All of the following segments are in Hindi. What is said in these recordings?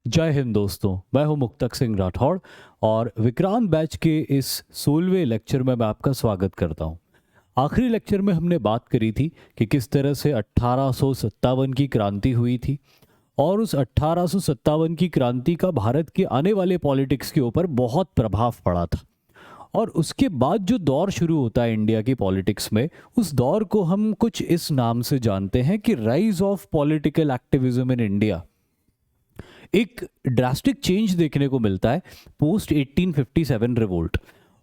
जय हिंद दोस्तों, मैं हूं मुक्तक सिंह राठौड़ और विक्रांत बैच के इस 16वें लेक्चर में मैं आपका स्वागत करता हूं। आखिरी लेक्चर में हमने बात करी थी कि किस तरह से 1857 की क्रांति हुई थी और उस 1857 की क्रांति का भारत के आने वाले पॉलिटिक्स के ऊपर बहुत प्रभाव पड़ा था। और उसके बाद जो दौर शुरू होता है इंडिया की पॉलिटिक्स में, उस दौर को हम कुछ इस नाम से जानते हैं कि rise of political activism in India. एक ड्रास्टिक चेंज देखने को मिलता है पोस्ट 1857 रिवोल्ट।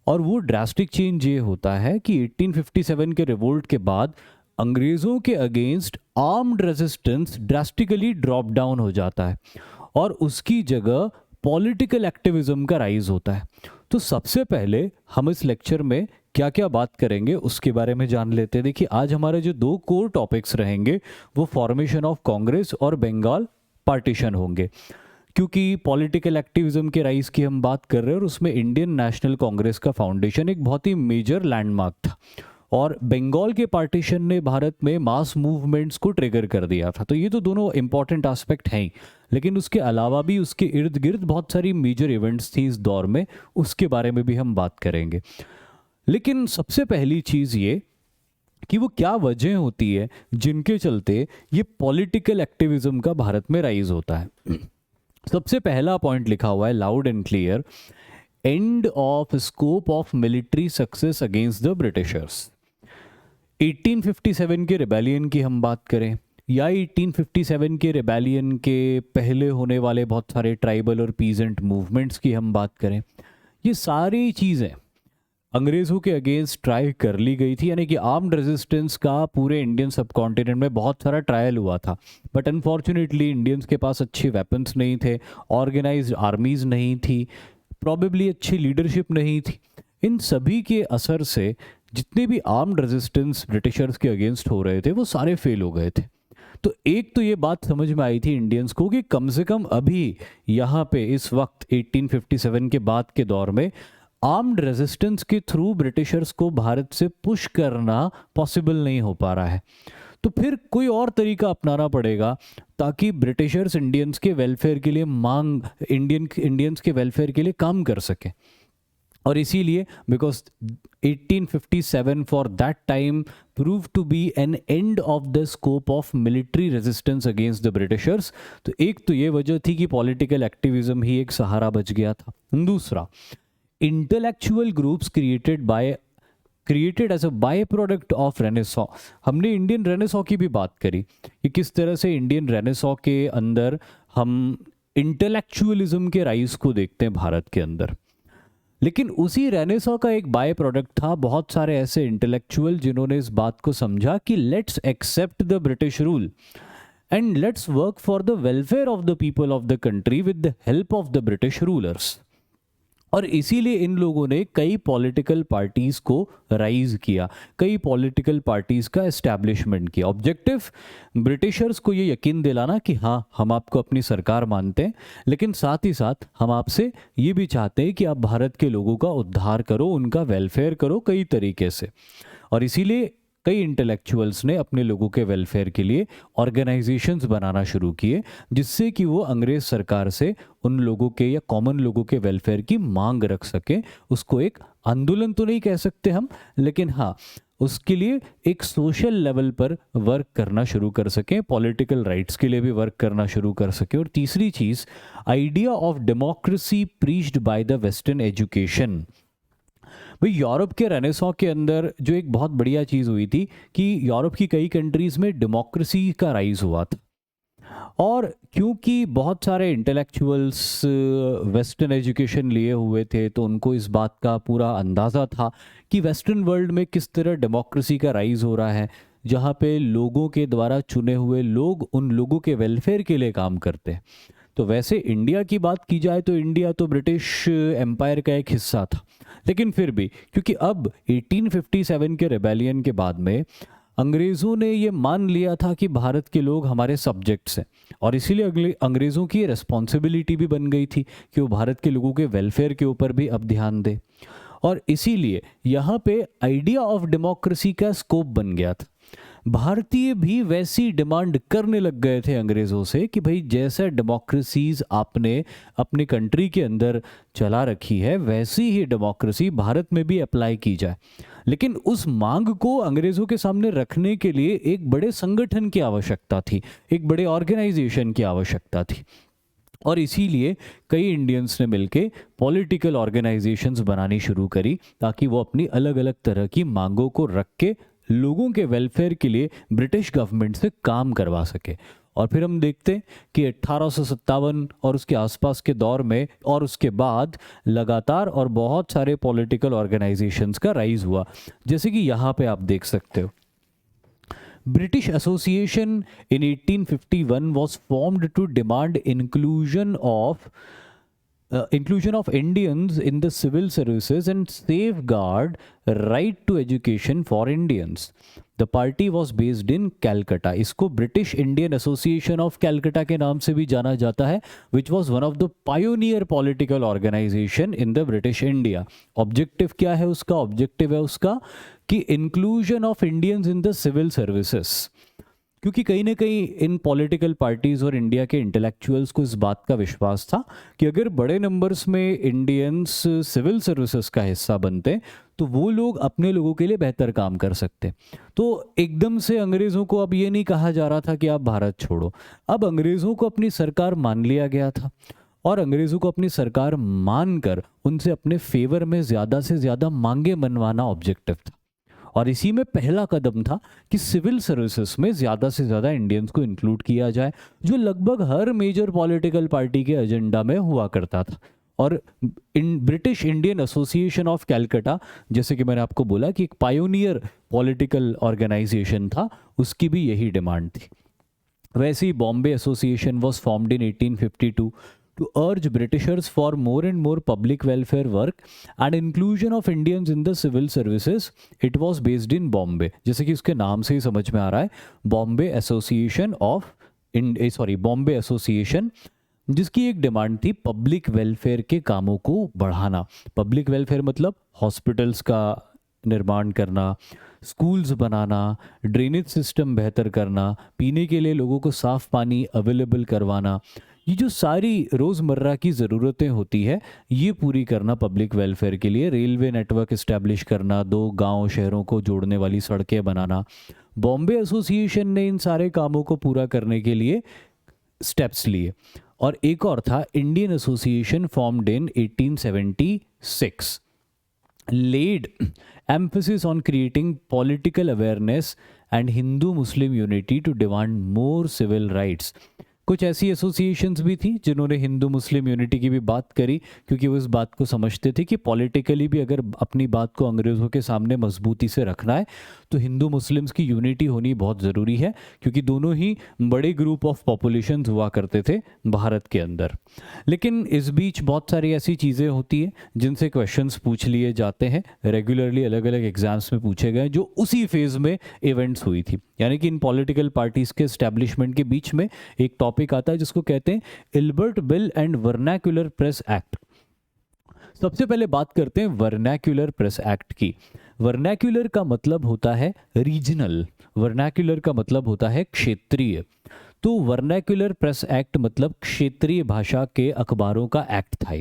और वो ड्रास्टिक चेंज ये होता है कि 1857 के रिवोल्ट के बाद अंग्रेज़ों के against armed resistance drastically drop down हो जाता है और उसकी जगह पॉलिटिकल एक्टिविज्म का राइज होता है। तो सबसे पहले हम इस लेक्चर में क्या क्या बात करेंगे उसके बारे में जान लेते हैं। देखिए, आज हमारे जो दो कोर टॉपिक्स रहेंगे वो फॉर्मेशन ऑफ कांग्रेस और बंगाल पार्टीशन होंगे, क्योंकि पॉलिटिकल एक्टिविज्म के राइज की हम बात कर रहे हैं और उसमें इंडियन नेशनल कांग्रेस का फाउंडेशन एक बहुत ही मेजर लैंडमार्क था और बंगाल के पार्टीशन ने भारत में मास मूवमेंट्स को ट्रिगर कर दिया था। तो ये तो दोनों इंपॉर्टेंट एस्पेक्ट हैं ही, लेकिन उसके अलावा भी उसके इर्द गिर्द बहुत सारी मेजर इवेंट्स थी इस दौर में, उसके बारे में भी हम बात करेंगे। लेकिन सबसे पहली चीज़ ये कि वो क्या वजह होती है जिनके चलते ये पॉलिटिकल एक्टिविज्म का भारत में राइज होता है। सबसे पहला पॉइंट लिखा हुआ है loud and clear, end of scope of military success against the Britishers. 1857 के रिबेलियन की हम बात करें या 1857 के रिबेलियन के पहले होने वाले बहुत सारे ट्राइबल और पीजेंट मूवमेंट्स की हम बात करें, ये सारी चीज़ें अंग्रेज़ों के अगेंस्ट ट्राई कर ली गई थी। यानी कि आर्म्ड रेजिस्टेंस का पूरे इंडियन सब कॉन्टिनेंट में बहुत सारा ट्रायल हुआ था, बट अनफॉर्चुनेटली इंडियंस के पास अच्छे वेपन्स नहीं थे, ऑर्गेनाइज्ड आर्मीज नहीं थी, प्रॉबेबली अच्छी लीडरशिप नहीं थी। इन सभी के असर से जितने भी आर्म्ड रेजिस्टेंस ब्रिटिशर्स के अगेंस्ट हो रहे थे वो सारे फेल हो गए थे। तो एक तो ये बात समझ में आई थी इंडियंस को कि कम से कम अभी यहाँ पे इस वक्त 1857 के बाद के दौर में आर्म्ड रेजिस्टेंस के थ्रू ब्रिटिशर्स को भारत से पुश करना पॉसिबल नहीं हो पा रहा है। तो फिर कोई और तरीका अपनाना पड़ेगा ताकि ब्रिटिशर्स इंडियंस के वेलफेयर के लिए इंडियंस के वेलफेयर के लिए काम कर सके। और इसीलिए because 1857 for that time prove to be an end of the scope of military resistance against the Britishers. तो एक तो ये वजह थी कि पॉलिटिकल एक्टिविज्म ही एक सहारा बच गया था। दूसरा, intellectual groups created as a by product of renaissance. हमने इंडियन रेनेसॉ की भी बात करी कि किस तरह से इंडियन रेनेसॉ के अंदर हम इंटेलेक्चुअलिज्म के राइज को देखते हैं भारत के अंदर। लेकिन उसी रेनेसॉ का एक बाय प्रोडक्ट था बहुत सारे ऐसे इंटेलेक्चुअल जिन्होंने इस बात को समझा कि let's accept the British rule and let's work for the welfare of the people of the country with the help of the British rulers. और इसीलिए इन लोगों ने कई पॉलिटिकल पार्टीज को राइज किया, कई पॉलिटिकल पार्टीज का एस्टैब्लिशमेंट किया। ऑब्जेक्टिव ब्रिटिशर्स को ये यकीन दिलाना कि हाँ, हम आपको अपनी सरकार मानते हैं, लेकिन साथ ही साथ हम आपसे ये भी चाहते हैं कि आप भारत के लोगों का उद्धार करो, उनका वेलफेयर करो कई तरीके से। और इसीलिए कई इंटेलेक्चुअल्स ने अपने लोगों के वेलफेयर के लिए ऑर्गेनाइजेशंस बनाना शुरू किए, जिससे कि वो अंग्रेज सरकार से उन लोगों के या कॉमन लोगों के वेलफेयर की मांग रख सके। उसको एक आंदोलन तो नहीं कह सकते हम, लेकिन हाँ, उसके लिए एक सोशल लेवल पर वर्क करना शुरू कर सकें, पॉलिटिकल राइट्स के लिए भी वर्क करना शुरू कर सके। और तीसरी चीज़, idea of democracy preached by the western education. भाई, यूरोप के रेनेसॉ के अंदर जो एक बहुत बढ़िया चीज़ हुई थी कि यूरोप की कई कंट्रीज़ में डेमोक्रेसी का राइज हुआ था। और क्योंकि बहुत सारे इंटेलेक्चुअल्स वेस्टर्न एजुकेशन लिए हुए थे, तो उनको इस बात का पूरा अंदाज़ा था कि वेस्टर्न वर्ल्ड में किस तरह डेमोक्रेसी का राइज हो रहा है, जहाँ पे लोगों के द्वारा चुने हुए लोग उन लोगों के वेलफेयर के लिए काम करते हैं। तो वैसे इंडिया की बात की जाए तो इंडिया तो ब्रिटिश एम्पायर का एक हिस्सा था, लेकिन फिर भी क्योंकि अब 1857 के रेबेलियन के बाद में अंग्रेज़ों ने ये मान लिया था कि भारत के लोग हमारे सब्जेक्ट्स हैं, और इसीलिए अगले अंग्रेज़ों की रिस्पॉन्सिबिलिटी भी बन गई थी कि वो भारत के लोगों के वेलफेयर के ऊपर भी अब ध्यान दें। और इसीलिए यहाँ पे आइडिया ऑफ डेमोक्रेसी का स्कोप बन गया था। भारतीय भी वैसी डिमांड करने लग गए थे अंग्रेज़ों से कि भाई जैसा डेमोक्रेसीज आपने अपने कंट्री के अंदर चला रखी है वैसी ही डेमोक्रेसी भारत में भी अप्लाई की जाए। लेकिन उस मांग को अंग्रेज़ों के सामने रखने के लिए एक बड़े संगठन की आवश्यकता थी, एक बड़े ऑर्गेनाइजेशन की आवश्यकता थी। और इसीलिए कई इंडियंस ने मिलके पॉलिटिकल ऑर्गेनाइजेशंस बनानी शुरू करी ताकि वो अपनी अलग अलग तरह की मांगों को रख के लोगों के वेलफेयर के लिए ब्रिटिश गवर्नमेंट से काम करवा सके। और फिर हम देखते हैं कि 1857 और उसके आसपास के दौर में और उसके बाद लगातार और बहुत सारे पॉलिटिकल ऑर्गेनाइजेशंस का राइज हुआ, जैसे कि यहाँ पे आप देख सकते हो। British Association in 1851 was formed to demand inclusion of Indians in the civil services and safeguard right to education for Indians. The party was based in Calcutta. इसको British Indian Association of Calcutta के नाम से भी जाना जाता है, which was one of the pioneer political organization in the British India. Objective क्या है उसका? Objective है उसका कि inclusion of Indians in the civil services. क्योंकि कहीं ना कहीं इन पॉलिटिकल पार्टीज और इंडिया के इंटेलेक्चुअल्स को इस बात का विश्वास था कि अगर बड़े नंबर्स में इंडियंस सिविल सर्विसेज का हिस्सा बनते तो वो लोग अपने लोगों के लिए बेहतर काम कर सकते। तो एकदम से अंग्रेज़ों को अब ये नहीं कहा जा रहा था कि आप भारत छोड़ो, अब अंग्रेज़ों को अपनी सरकार मान लिया गया था और अंग्रेज़ों को अपनी सरकार मानकर उनसे अपने फेवर में ज़्यादा से ज़्यादा मांगे मनवाना ऑब्जेक्टिव था। और इसी में पहला कदम था कि सिविल सर्विसेज में ज़्यादा से ज़्यादा इंडियंस को इंक्लूड किया जाए, जो लगभग हर मेजर पॉलिटिकल पार्टी के एजेंडा में हुआ करता था। और British Indian association of Calcutta, जैसे कि मैंने आपको बोला कि एक पायोनियर पॉलिटिकल ऑर्गेनाइजेशन था, उसकी भी यही डिमांड थी। वैसे ही Bombay association was formed in 1852 to urge Britishers for more and more public welfare work and inclusion of Indians in the civil services. It was based in Bombay. जैसे कि उसके नाम से ही समझ में आ रहा है, बॉम्बे एसोसिएशन बॉम्बे एसोसिएशन, जिसकी एक डिमांड थी पब्लिक वेलफेयर के कामों को बढ़ाना। पब्लिक वेलफेयर मतलब हॉस्पिटल्स का निर्माण करना, स्कूल्स बनाना, ड्रेनेज सिस्टम बेहतर करना, पीने के लिए लोगों को साफ पानी अवेलेबल करवाना, ये जो सारी रोज़मर्रा की ज़रूरतें होती है ये पूरी करना पब्लिक वेलफेयर के लिए। रेलवे नेटवर्क इस्टेब्लिश करना, 2 गांव शहरों को जोड़ने वाली सड़कें बनाना। बॉम्बे एसोसिएशन ने इन सारे कामों को पूरा करने के लिए स्टेप्स लिए। और एक और था Indian association formed in 1876, laid emphasis on creating political awareness and Hindu-Muslim unity to demand more civil rights. कुछ ऐसी एसोसिएशंस भी थी जिन्होंने हिंदू मुस्लिम यूनिटी की भी बात करी, क्योंकि वो इस बात को समझते थे कि पॉलिटिकली भी अगर अपनी बात को अंग्रेज़ों के सामने मजबूती से रखना है तो हिंदू मुस्लिम्स की यूनिटी होनी बहुत ज़रूरी है, क्योंकि दोनों ही बड़े ग्रुप ऑफ पॉपुलेशंस हुआ करते थे भारत के अंदर। लेकिन इस बीच बहुत सारी ऐसी चीज़ें होती हैं जिनसे क्वेश्चंस पूछ लिए जाते हैं, रेगुलरली अलग अलग एग्जाम्स में पूछे गए, जो उसी फेज़ में इवेंट्स हुई थी। यानी कि इन पॉलिटिकल पार्टीज़ के एस्टेब्लिशमेंट के बीच में एक टॉपिक आता है जिसको कहते हैं Ilbert bill and vernacular press act. सबसे पहले बात करते हैं वर्नाक्युलर प्रेस एक्ट की। वर्नाक्युलर का मतलब होता है रीजनल, वर्नाक्युलर का मतलब होता है क्षेत्रीय। तो वर्नाक्युलर प्रेस एक्ट मतलब क्षेत्रीय भाषा के अखबारों का एक्ट था।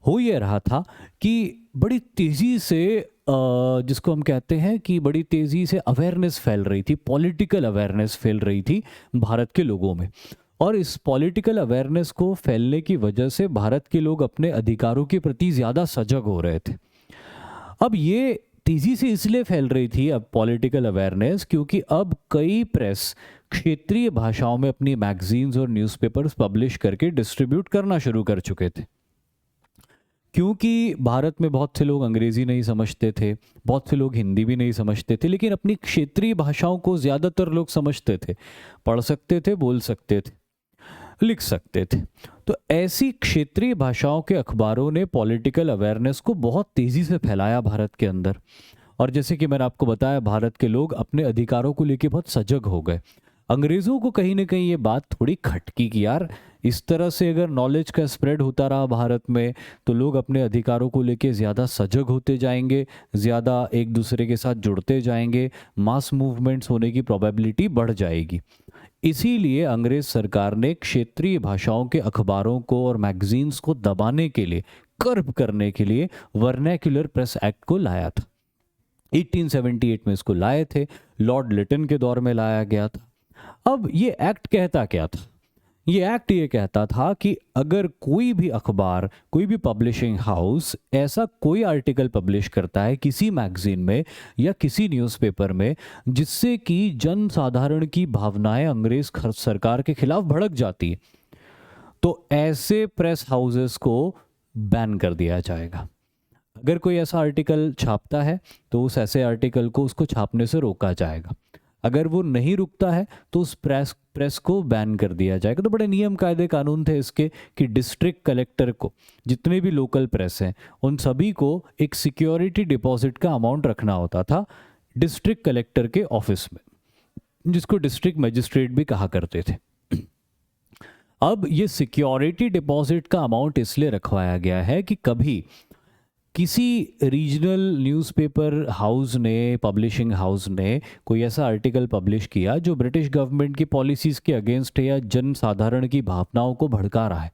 हो ये रहा था कि बड़ी तेज़ी से जिसको हम कहते हैं कि बड़ी तेज़ी से अवेयरनेस फैल रही थी, पॉलिटिकल अवेयरनेस फैल रही थी भारत के लोगों में। और इस पॉलिटिकल अवेयरनेस को फैलने की वजह से भारत के लोग अपने अधिकारों के प्रति ज़्यादा सजग हो रहे थे। अब ये तेज़ी से इसलिए फैल रही थी अब पॉलिटिकल अवेयरनेस, क्योंकि अब कई प्रेस क्षेत्रीय भाषाओं में अपनी मैगजीन्स और न्यूज़पेपर्स पब्लिश करके डिस्ट्रीब्यूट करना शुरू कर चुके थे। क्योंकि भारत में बहुत से लोग अंग्रेज़ी नहीं समझते थे, बहुत से लोग हिंदी भी नहीं समझते थे, लेकिन अपनी क्षेत्रीय भाषाओं को ज़्यादातर लोग समझते थे, पढ़ सकते थे, बोल सकते थे, लिख सकते थे। तो ऐसी क्षेत्रीय भाषाओं के अखबारों ने पॉलिटिकल अवेयरनेस को बहुत तेज़ी से फैलाया भारत के अंदर। और जैसे कि मैंने आपको बताया, भारत के लोग अपने अधिकारों को लेकर बहुत सजग हो गए। अंग्रेज़ों को कहीं ना कहीं ये बात थोड़ी खटकी कि यार इस तरह से अगर नॉलेज का स्प्रेड होता रहा भारत में तो लोग अपने अधिकारों को लेके ज़्यादा सजग होते जाएंगे, ज़्यादा एक दूसरे के साथ जुड़ते जाएंगे, मास मूवमेंट्स होने की प्रोबेबिलिटी बढ़ जाएगी। इसीलिए अंग्रेज सरकार ने क्षेत्रीय भाषाओं के अखबारों को और मैगजीन्स को दबाने के लिए, कर्ब करने के लिए वर्नैक्युलर प्रेस एक्ट को लाया था। 1878 में इसको लाए थे, लॉर्ड लिटन के दौर में लाया गया था। अब ये एक्ट कहता क्या था? ये एक्ट ये कहता था कि अगर कोई भी अखबार, कोई भी पब्लिशिंग हाउस ऐसा कोई आर्टिकल पब्लिश करता है किसी मैगजीन में या किसी न्यूज़पेपर में जिससे कि जन साधारण की भावनाएं अंग्रेज सरकार के खिलाफ भड़क जाती है, तो ऐसे प्रेस हाउसेस को बैन कर दिया जाएगा। अगर कोई ऐसा आर्टिकल छापता है तो उस ऐसे आर्टिकल को उसको छापने से रोका जाएगा। अगर वो नहीं रुकता है तो उस प्रेस को बैन कर दिया जाएगा। तो बड़े नियम कायदे कानून थे इसके कि डिस्ट्रिक्ट कलेक्टर को, जितने भी लोकल प्रेस हैं उन सभी को एक सिक्योरिटी डिपॉजिट का अमाउंट रखना होता था डिस्ट्रिक्ट कलेक्टर के ऑफिस में, जिसको डिस्ट्रिक्ट मजिस्ट्रेट भी कहा करते थे। अब ये सिक्योरिटी डिपॉजिट का अमाउंट इसलिए रखवाया गया है कि कभी किसी रीजनल न्यूज़पेपर हाउस ने, पब्लिशिंग हाउस ने कोई ऐसा आर्टिकल पब्लिश किया जो ब्रिटिश गवर्नमेंट की पॉलिसीज़ के अगेंस्ट है या जन साधारण की भावनाओं को भड़का रहा है,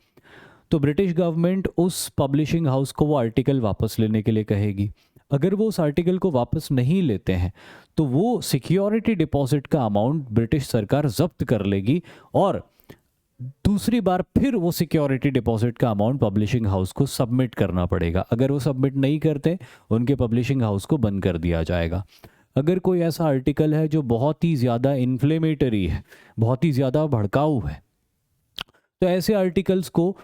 तो ब्रिटिश गवर्नमेंट उस पब्लिशिंग हाउस को वो आर्टिकल वापस लेने के लिए कहेगी। अगर वो उस आर्टिकल को वापस नहीं लेते हैं तो वो सिक्योरिटी डिपॉजिट का अमाउंट ब्रिटिश सरकार जब्त कर लेगी और दूसरी बार फिर वो सिक्योरिटी डिपॉजिट का अमाउंट पब्लिशिंग हाउस को सबमिट करना पड़ेगा। अगर वो सबमिट नहीं करते उनके पब्लिशिंग हाउस को बंद कर दिया जाएगा। अगर कोई ऐसा आर्टिकल है जो बहुत ही ज़्यादा इन्फ्लेमेटरी है, बहुत ही ज़्यादा भड़काऊ है, तो ऐसे आर्टिकल्स को,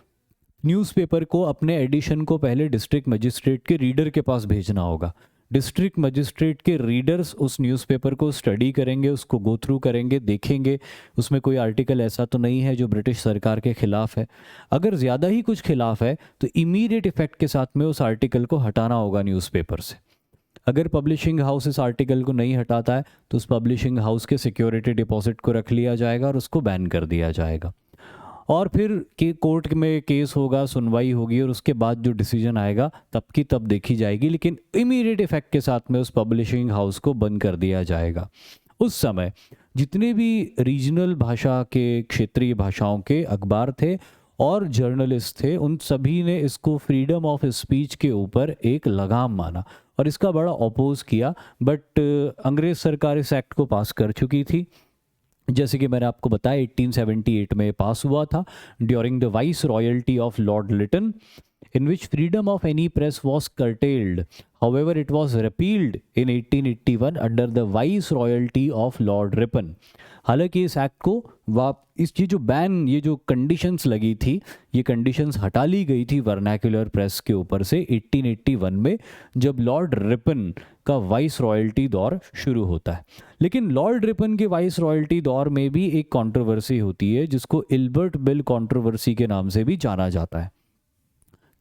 न्यूज़पेपर को, अपने एडिशन को पहले डिस्ट्रिक्ट मजिस्ट्रेट के रीडर के पास भेजना होगा। डिस्ट्रिक्ट मजिस्ट्रेट के रीडर्स उस न्यूज़पेपर को स्टडी करेंगे, उसको गो थ्रू करेंगे, देखेंगे उसमें कोई आर्टिकल ऐसा तो नहीं है जो ब्रिटिश सरकार के खिलाफ है। अगर ज़्यादा ही कुछ खिलाफ है तो इमीडिएट इफेक्ट के साथ में उस आर्टिकल को हटाना होगा न्यूज़पेपर से। अगर पब्लिशिंग हाउस इस आर्टिकल को नहीं हटाता है तो उस पब्लिशिंग हाउस के सिक्योरिटी डिपॉजिट को रख लिया जाएगा और उसको बैन कर दिया जाएगा। और फिर के कोर्ट में केस होगा, सुनवाई होगी और उसके बाद जो डिसीजन आएगा तब की तब देखी जाएगी, लेकिन इमीडिएट इफेक्ट के साथ में उस पब्लिशिंग हाउस को बंद कर दिया जाएगा। उस समय जितने भी रीजनल भाषा के, क्षेत्रीय भाषाओं के अखबार थे और जर्नलिस्ट थे, उन सभी ने इसको फ्रीडम ऑफ स्पीच के ऊपर एक लगाम माना और इसका बड़ा अपोज किया। बट अंग्रेज सरकार इस एक्ट को पास कर चुकी थी। जैसे कि मैंने आपको बताया 1878 में पास हुआ था during the viceroyalty of Lord Lytton, in which freedom of any press was curtailed. However, it was repealed in 1881 under the viceroyalty of Lord Ripon. हालांकि इस एक्ट को ये जो बैन, ये जो कंडीशंस लगी थी, ये कंडीशंस हटा ली गई थी वर्नैक्युलर प्रेस के ऊपर से 1881 में, जब लॉर्ड रिपन का वाइस रॉयल्टी दौर शुरू होता है। लेकिन लॉर्ड रिपन के वाइस रॉयल्टी दौर में भी एक कंट्रोवर्सी होती है जिसको इल्बर्ट बिल कंट्रोवर्सी के नाम से भी जाना जाता है।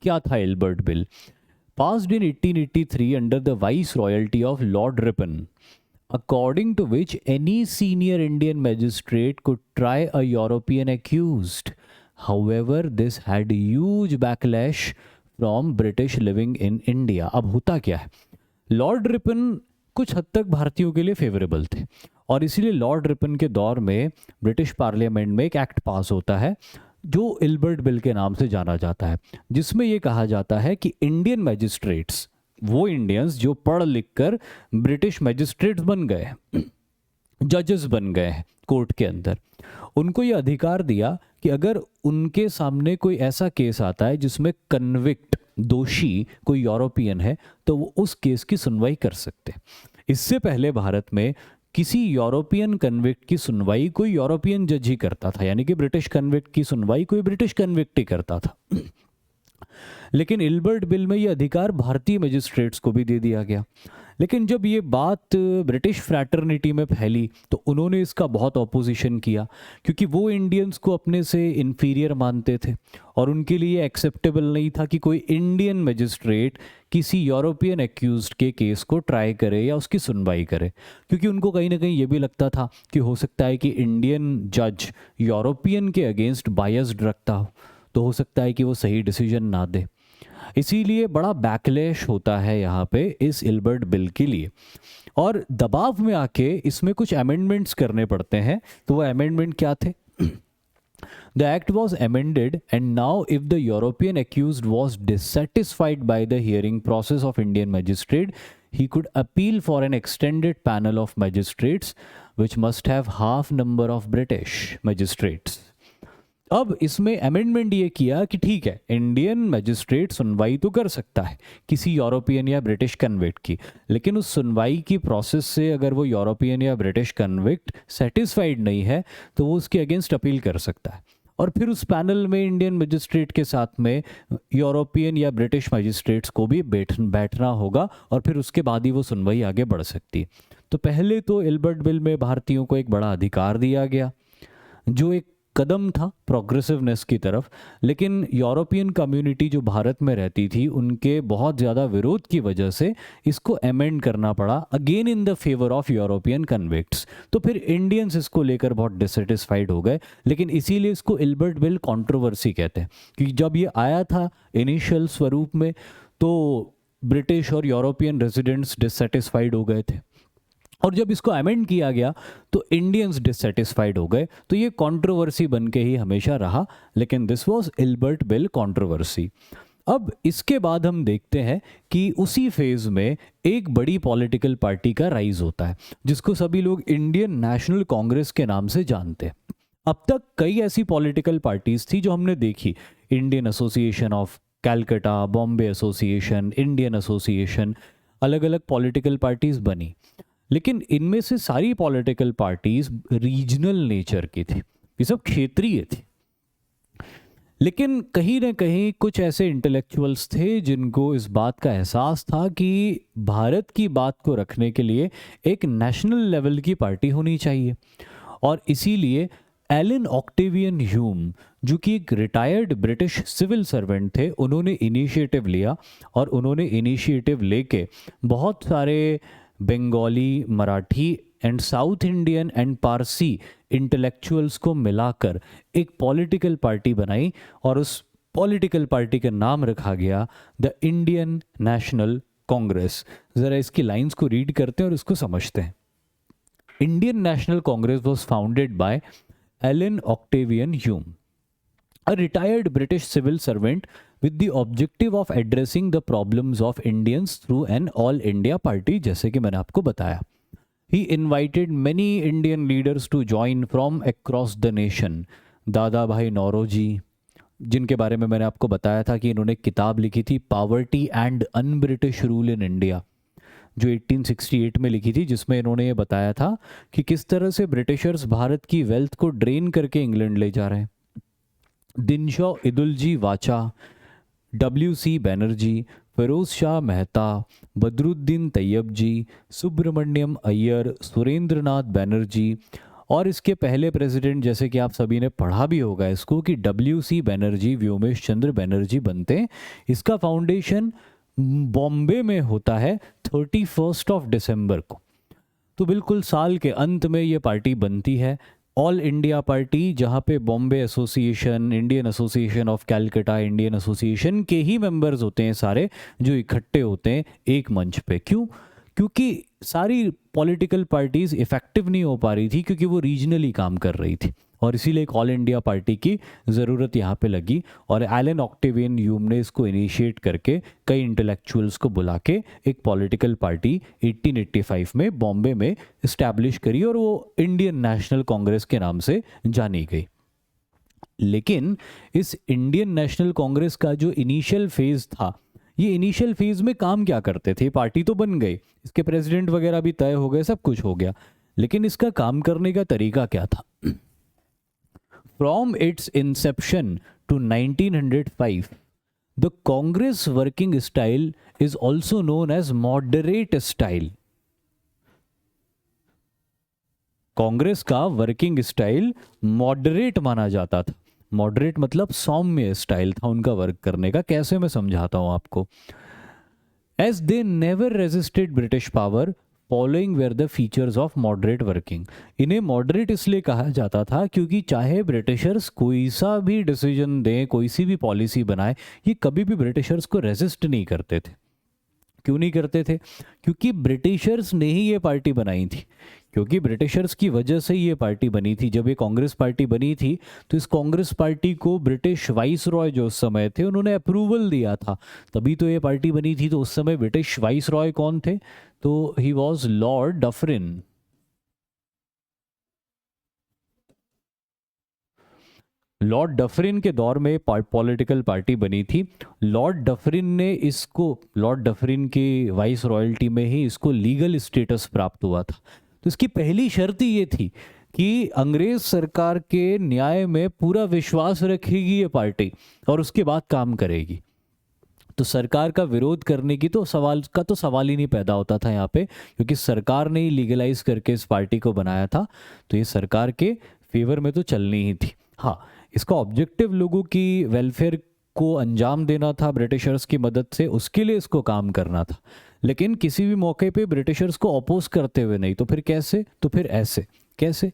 क्या था Ilbert bill? Passed in 1883 under the viceroyalty of Lord Ripon, according to which any senior Indian magistrate could try a European accused. However, this had huge backlash from British living in India. अब होता क्या है, लॉर्ड रिपन कुछ हद तक भारतीयों के लिए फेवरेबल थे और इसीलिए लॉर्ड रिपन के दौर में ब्रिटिश पार्लियामेंट में एक एक्ट पास होता है जो इल्बर्ट बिल के नाम से जाना जाता है, जिसमें यह कहा जाता है कि इंडियन मैजिस्ट्रेट्स, वो इंडियंस जो पढ़ लिख कर ब्रिटिश मैजिस्ट्रेट्स बन गए, जजेस बन गए हैं कोर्ट के अंदर, उनको ये अधिकार दिया कि अगर उनके सामने कोई ऐसा केस आता है जिसमें कन्विक्ट, दोषी कोई यूरोपियन है, तो वो उस केस की सुनवाई कर सकते। इससे पहले भारत में किसी यूरोपियन कन्विक्ट की सुनवाई कोई यूरोपियन जज ही करता था, यानी कि ब्रिटिश कन्विक्ट की सुनवाई कोई ब्रिटिश कन्विक्ट ही करता था। लेकिन इल्बर्ट बिल में यह अधिकार भारतीय मजिस्ट्रेट्स को भी दे दिया गया। लेकिन जब ये बात ब्रिटिश फ्रैटर्निटी में फैली तो उन्होंने इसका बहुत ऑपोजिशन किया, क्योंकि वो इंडियंस को अपने से इन्फीरियर मानते थे और उनके लिए एक्सेप्टेबल नहीं था कि कोई इंडियन मजिस्ट्रेट किसी यूरोपियन एक्यूज्ड के केस को ट्राई करे या उसकी सुनवाई करे, क्योंकि उनको कहीं ना कहीं ये भी लगता था कि हो सकता है कि इंडियन जज यूरोपियन के अगेंस्ट बायस्ड रखता हो, तो हो सकता है कि वो सही डिसीजन ना दे। इसीलिए बड़ा बैकलैश होता है यहाँ पे इस इल्बर्ट बिल के लिए, और दबाव में आके इसमें कुछ अमेंडमेंट्स करने पड़ते हैं। तो वो अमेंडमेंट क्या थे? The act was amended, and now if the European accused was dissatisfied by the hearing process of Indian magistrate, he could appeal for an extended panel of magistrates, which must have half number of British magistrates. अब इसमें अमेंडमेंट ये किया कि ठीक है, इंडियन मजिस्ट्रेट सुनवाई तो कर सकता है किसी यूरोपियन या ब्रिटिश कन्विक्ट की, लेकिन उस सुनवाई की प्रोसेस से अगर वो यूरोपियन या ब्रिटिश कन्विक्ट सेटिस्फाइड नहीं है तो वो उसके अगेंस्ट अपील कर सकता है, और फिर उस पैनल में इंडियन मजिस्ट्रेट के साथ में यूरोपियन या ब्रिटिश मजिस्ट्रेट्स को भी बैठना होगा, और फिर उसके बाद ही वो सुनवाई आगे बढ़ सकती है। तो पहले तो इल्बर्ट बिल में भारतीयों को एक बड़ा अधिकार दिया गया, जो एक कदम था प्रोग्रेसिवनेस की तरफ, लेकिन यूरोपियन कम्युनिटी जो भारत में रहती थी उनके बहुत ज़्यादा विरोध की वजह से इसको अमेंड करना पड़ा, again in the favour of European convicts. तो फिर इंडियंस इसको लेकर बहुत डिससेटिस्फाइड हो गए, लेकिन इसीलिए इसको इल्बर्ट बिल कंट्रोवर्सी कहते हैं, क्योंकि जब ये आया था इनिशियल स्वरूप में तो ब्रिटिश और यूरोपियन रेजिडेंट्स डिससेटिस्फाइड हो गए थे, और जब इसको अमेंड किया गया तो इंडियंस डिससेटिस्फाइड हो गए, तो ये कंट्रोवर्सी बन के ही हमेशा रहा, लेकिन this was Ilbert bill controversy. अब इसके बाद हम देखते हैं कि उसी फेज में एक बड़ी पॉलिटिकल पार्टी का राइज होता है, जिसको सभी लोग इंडियन नेशनल कांग्रेस के नाम से जानते हैं। अब तक कई ऐसी पॉलिटिकल पार्टीज थी जो हमने देखी, Indian association of Calcutta, Bombay association, Indian association, अलग अलग पॉलिटिकल पार्टीज बनी, लेकिन इनमें से सारी पॉलिटिकल पार्टीज रीजनल नेचर की थी, ये सब क्षेत्रीय थी। लेकिन कहीं ना कहीं कुछ ऐसे इंटेलेक्चुअल्स थे जिनको इस बात का एहसास था कि भारत की बात को रखने के लिए एक नेशनल लेवल की पार्टी होनी चाहिए, और इसीलिए एलन ऑक्टेवियन ह्यूम, जो कि एक रिटायर्ड ब्रिटिश सिविल सर्वेंट थे, उन्होंने इनिशिएटिव लिया, और उन्होंने इनिशिएटिव लेके बहुत सारे Bengali, Marathi and south Indian and Parsi intellectuals को मिलाकर एक पॉलिटिकल पार्टी बनाई, और उस पॉलिटिकल पार्टी का नाम रखा गया द इंडियन नेशनल कांग्रेस। ज़रा इसकी लाइंस को रीड करते हैं और इसको समझते हैं। Indian national Congress was founded by Allan Octavian Hume, a retired British civil servant, with the objective of addressing the problems of Indians through an all India party, जैसे कि मैंने आपको बताया। He invited many Indian leaders to join from across the nation. दादा भाई नौरोजी, जिनके बारे में मैंने आपको बताया था कि इन्होंने किताब लिखी थी poverty and un British rule in India, जो 1868 में लिखी थी, जिसमें इन्होंने ये बताया था कि किस तरह से ब्रिटिशर्स भारत की वेल्थ को ड्रेन करके इंग्लैंड ले जा रहे हैं। दिनशॉ इदुलजी वाचा, W.C. बैनर्जी, फिरोज शाह मेहता, बदरुद्दीन तैयब जी, सुब्रमण्यम अय्यर, सुरेंद्र नाथ बैनर्जी, और इसके पहले प्रेसिडेंट, जैसे कि आप सभी ने पढ़ा भी होगा इसको, कि W.C. बैनर्जी, व्योमेश चंद्र बैनर्जी बनते हैं। इसका फाउंडेशन बॉम्बे में होता है 31 दिसंबर को, तो बिल्कुल साल के अंत में ये पार्टी बनती है, ऑल इंडिया पार्टी, जहाँ पे Bombay association, Indian association of Calcutta, Indian association के ही मेंबर्स होते हैं सारे, जो इकट्ठे होते हैं एक मंच पे। क्यों? क्योंकि सारी पॉलिटिकल पार्टीज इफेक्टिव नहीं हो पा रही थी, क्योंकि वो रीजनली काम कर रही थी, और इसीलिए एक ऑल इंडिया पार्टी की ज़रूरत यहाँ पे लगी, और एलन ऑक्टेवियन ह्यूम ने इसको इनिशिएट करके कई इंटेलेक्चुअल्स को बुला के एक पॉलिटिकल पार्टी 1885 में बॉम्बे में इस्टेब्लिश करी, और वो इंडियन नेशनल कांग्रेस के नाम से जानी गई। लेकिन इस इंडियन नेशनल कांग्रेस का जो इनिशियल फेज था, ये इनिशियल फेज में काम क्या करते थे? पार्टी तो बन गई, इसके प्रेसिडेंट वगैरह भी तय हो गए, सब कुछ हो गया, लेकिन इसका काम करने का तरीका क्या था? From its inception to 1905, the Congress working style is also known as moderate style. Congress का वर्किंग स्टाइल मॉडरेट माना जाता था। मॉडरेट मतलब सौम्य स्टाइल था उनका वर्क करने का। कैसे, मैं समझाता हूं आपको। As they never resisted British power, following were the features of moderate working. इन्हें मॉडरेट इसलिए कहा जाता था क्योंकि चाहे ब्रिटिशर्स कोई सा भी डिसीजन दें, कोई सी भी पॉलिसी बनाए, ये कभी भी ब्रिटिशर्स को रेजिस्ट नहीं करते थे। क्यों नहीं करते थे? क्योंकि ब्रिटिशर्स ने ही ये पार्टी बनाई थी। क्योंकि ब्रिटिशर्स की वजह से ये पार्टी बनी थी। जब ये कांग्रेस पार्टी बनी थी तो इस कांग्रेस पार्टी को ब्रिटिश वाइस रॉय जो उस समय थे उन्होंने अप्रूवल दिया था, तभी तो ये पार्टी बनी थी। तो उस समय ब्रिटिश वाइस रॉय कौन थे? तो he was Lord Dufferin. Lord Dufferin के दौर में पॉलिटिकल पार्टी बनी थी। लॉर्ड डफरिन ने इसको, लॉर्ड डफरिन की वाइस रॉयल्टी में ही इसको लीगल स्टेटस प्राप्त हुआ था। तो इसकी पहली शर्त ही ये थी कि अंग्रेज सरकार के न्याय में पूरा विश्वास रखेगी ये पार्टी और उसके बाद काम करेगी। तो सरकार का विरोध करने की तो सवाल ही नहीं पैदा होता था यहाँ पे, क्योंकि सरकार ने ही लीगलाइज करके इस पार्टी को बनाया था। तो ये सरकार के फेवर में तो चलनी ही थी। हाँ, इसका ऑब्जेक्टिव लोगों की वेलफेयर को अंजाम देना था ब्रिटिशर्स की मदद से, उसके लिए इसको काम करना था। लेकिन किसी भी मौके पे ब्रिटिशर्स को अपोज करते हुए नहीं। तो फिर कैसे? तो फिर ऐसे कैसे?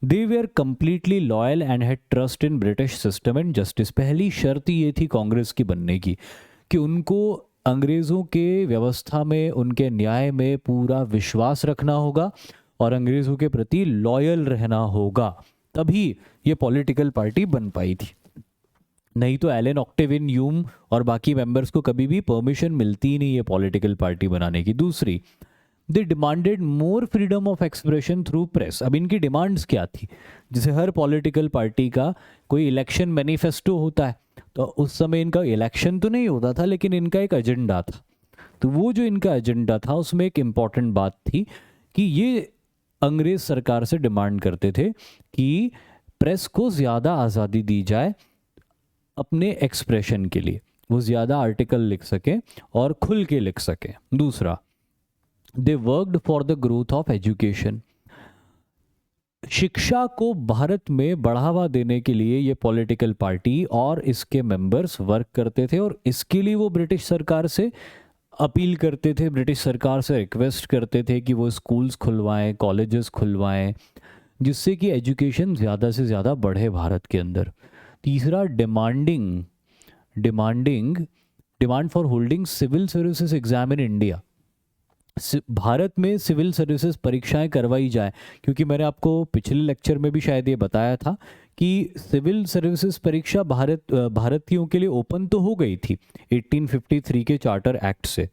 They were completely loyal and had trust in British system and justice. पहली शर्त ये थी कांग्रेस की बनने की कि उनको अंग्रेज़ों के व्यवस्था में, उनके न्याय में पूरा विश्वास रखना होगा और अंग्रेज़ों के प्रति लॉयल रहना होगा, तभी ये पॉलिटिकल पार्टी बन पाई थी। नहीं तो एलन ऑक्टेवियन ह्यूम और बाकी मेंबर्स को कभी भी परमिशन मिलती ही नहीं है पॉलिटिकल पार्टी बनाने की। दूसरी, they demanded more freedom of expression through press. अब इनकी डिमांड्स क्या थी? जैसे हर पॉलिटिकल पार्टी का कोई इलेक्शन मैनिफेस्टो होता है, तो उस समय इनका इलेक्शन तो नहीं होता था, लेकिन इनका एक एजेंडा था। तो वो जो इनका एजेंडा था उसमें एक इम्पॉर्टेंट बात थी कि ये अंग्रेज सरकार से डिमांड करते थे कि प्रेस को ज़्यादा आज़ादी दी जाए अपने एक्सप्रेशन के लिए, वो ज़्यादा आर्टिकल लिख सकें और खुल के लिख सकें। दूसरा, they worked for the growth of education. शिक्षा को भारत में बढ़ावा देने के लिए ये पॉलिटिकल पार्टी और इसके मेंबर्स वर्क करते थे, और इसके लिए वो ब्रिटिश सरकार से अपील करते थे, ब्रिटिश सरकार से रिक्वेस्ट करते थे कि वो स्कूल्स खुलवाएं, कॉलेजेस खुलवाएं, जिससे कि एजुकेशन ज़्यादा से ज़्यादा बढ़े भारत के अंदर। तीसरा, demand for holding civil services exam in India. भारत में सिविल सर्विसेज परीक्षाएं करवाई जाए, क्योंकि मैंने आपको पिछले लेक्चर में भी शायद ये बताया था कि सिविल सर्विसेज परीक्षा भारतीयों के लिए ओपन तो हो गई थी 1853 के चार्टर एक्ट से,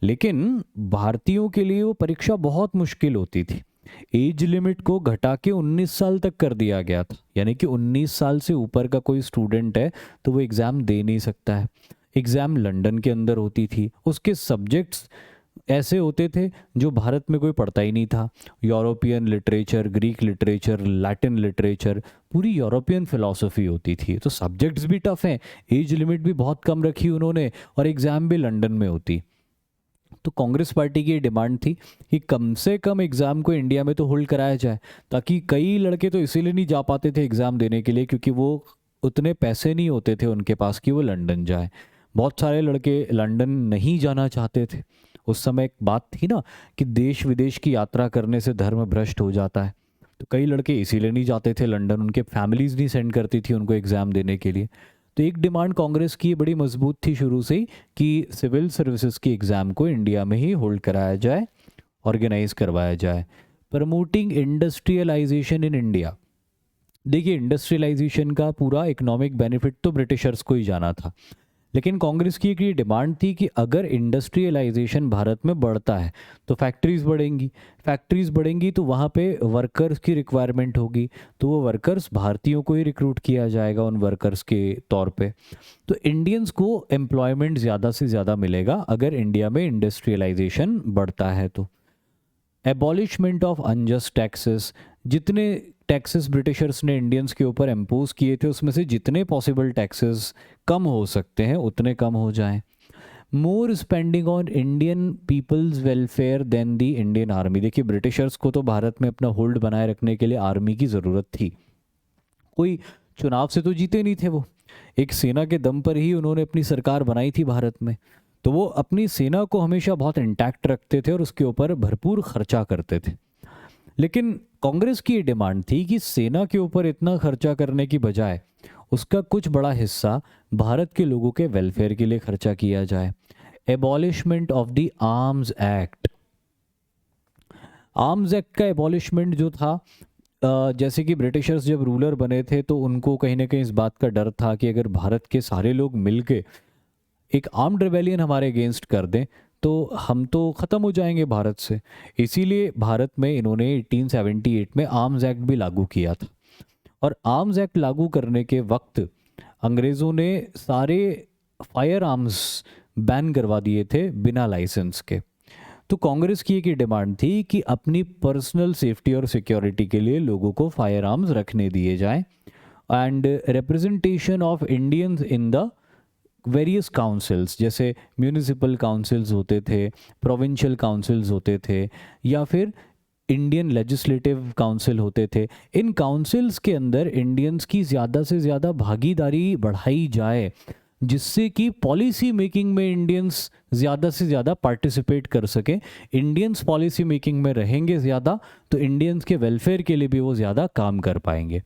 लेकिन भारतीयों के लिए वो परीक्षा बहुत मुश्किल होती थी। एज लिमिट को घटा के 19 साल तक कर दिया गया था, यानी कि 19 साल से ऊपर का कोई स्टूडेंट है तो वो एग्ज़ाम दे नहीं सकता है। एग्ज़ाम लंदन के अंदर होती थी, उसके सब्जेक्ट्स ऐसे होते थे जो भारत में कोई पढ़ता ही नहीं था। European literature, Greek literature, Latin literature, पूरी यूरोपियन फिलॉसफी होती थी। तो सब्जेक्ट्स भी टफ हैं, एज लिमिट भी बहुत कम रखी उन्होंने, और एग्ज़ाम भी लंदन में होती। तो कांग्रेस पार्टी की डिमांड थी कि कम से कम एग्ज़ाम को इंडिया में तो होल्ड कराया जाए, ताकि कई लड़के तो इसीलिए नहीं जा पाते थे एग्ज़ाम देने के लिए क्योंकि वो उतने पैसे नहीं होते थे उनके पास कि वो लंदन जाए। बहुत सारे लड़के लंदन नहीं जाना चाहते थे। उस समय एक बात थी ना कि देश विदेश की यात्रा करने से धर्म भ्रष्ट हो जाता है, तो कई लड़के इसीलिए नहीं जाते थे लंदन, उनके फैमिलीज नहीं सेंड करती थी उनको एग्ज़ाम देने के लिए। तो एक डिमांड कांग्रेस की बड़ी मजबूत थी शुरू से ही कि सिविल सर्विसेज की एग्ज़ाम को इंडिया में ही होल्ड कराया जाए, ऑर्गेनाइज करवाया जाए। Promoting industrialisation in India. देखिए, इंडस्ट्रियलाइजेशन का पूरा इकोनॉमिक बेनिफिट तो ब्रिटिशर्स को ही जाना था, लेकिन कांग्रेस की एक ये डिमांड थी कि अगर इंडस्ट्रियलाइजेशन भारत में बढ़ता है तो फैक्ट्रीज बढ़ेंगी तो वहाँ पे वर्कर्स की रिक्वायरमेंट होगी, तो वो वर्कर्स भारतीयों को ही रिक्रूट किया जाएगा उन वर्कर्स के तौर पे। तो इंडियंस को एम्प्लॉयमेंट ज़्यादा से ज़्यादा मिलेगा अगर इंडिया में इंडस्ट्रियलाइजेशन बढ़ता है तो। एबॉलिशमेंट ऑफ अनजस्ट टैक्सेस। जितने टैक्सेस ब्रिटिशर्स ने इंडियंस के ऊपर इम्पोज किए थे उसमें से जितने पॉसिबल टैक्सेस कम हो सकते हैं उतने कम हो जाएं। More spending on Indian people's welfare than the Indian army. देखिए ब्रिटिशर्स को तो भारत में अपना होल्ड बनाए रखने के लिए आर्मी की ज़रूरत थी, कोई चुनाव से तो जीते नहीं थे, वो एक सेना के दम पर ही उन्होंने अपनी सरकार बनाई थी भारत में, तो वो अपनी सेना को हमेशा बहुत इंटैक्ट रखते थे और उसके ऊपर भरपूर खर्चा करते थे। लेकिन कांग्रेस की ये डिमांड थी कि सेना के ऊपर इतना खर्चा करने की बजाय उसका कुछ बड़ा हिस्सा भारत के लोगों के वेलफेयर के लिए खर्चा किया जाए। Abolishment of the arms act. Arms act का एबॉलिशमेंट जो था, जैसे कि ब्रिटिशर्स जब रूलर बने थे तो उनको कहीं ना कहीं इस बात का डर था कि अगर भारत के सारे लोग मिलके एक आर्म्ड रिबेलियन हमारे अगेंस्ट कर दें तो हम तो ख़त्म हो जाएंगे भारत से। इसीलिए भारत में इन्होंने 1878 में आर्म्स एक्ट भी लागू किया था। और आर्म्स एक्ट लागू करने के वक्त अंग्रेज़ों ने सारे फायर आर्म्स बैन करवा दिए थे बिना लाइसेंस के। तो कांग्रेस की एक ही डिमांड थी कि अपनी पर्सनल सेफ्टी और सिक्योरिटी के लिए लोगों को फायर आर्म्स रखने दिए जाएं and representation of Indians in the various councils, जैसे म्यूनिसिपल काउंसिल्स होते थे, प्रोविंशियल काउंसिल्स होते थे, या फिर इंडियन लेजिस्लेटिव काउंसिल होते थे। इन काउंसिल्स के अंदर इंडियंस की ज़्यादा से ज़्यादा भागीदारी बढ़ाई जाए जिससे कि पॉलिसी मेकिंग में इंडियंस ज़्यादा से ज़्यादा पार्टिसिपेट कर सकें। इंडियंस पॉलिसी मेकिंग में रहेंगे ज़्यादा तो इंडियंस के वेलफेयर के लिए भी वो ज़्यादा काम कर पाएंगे।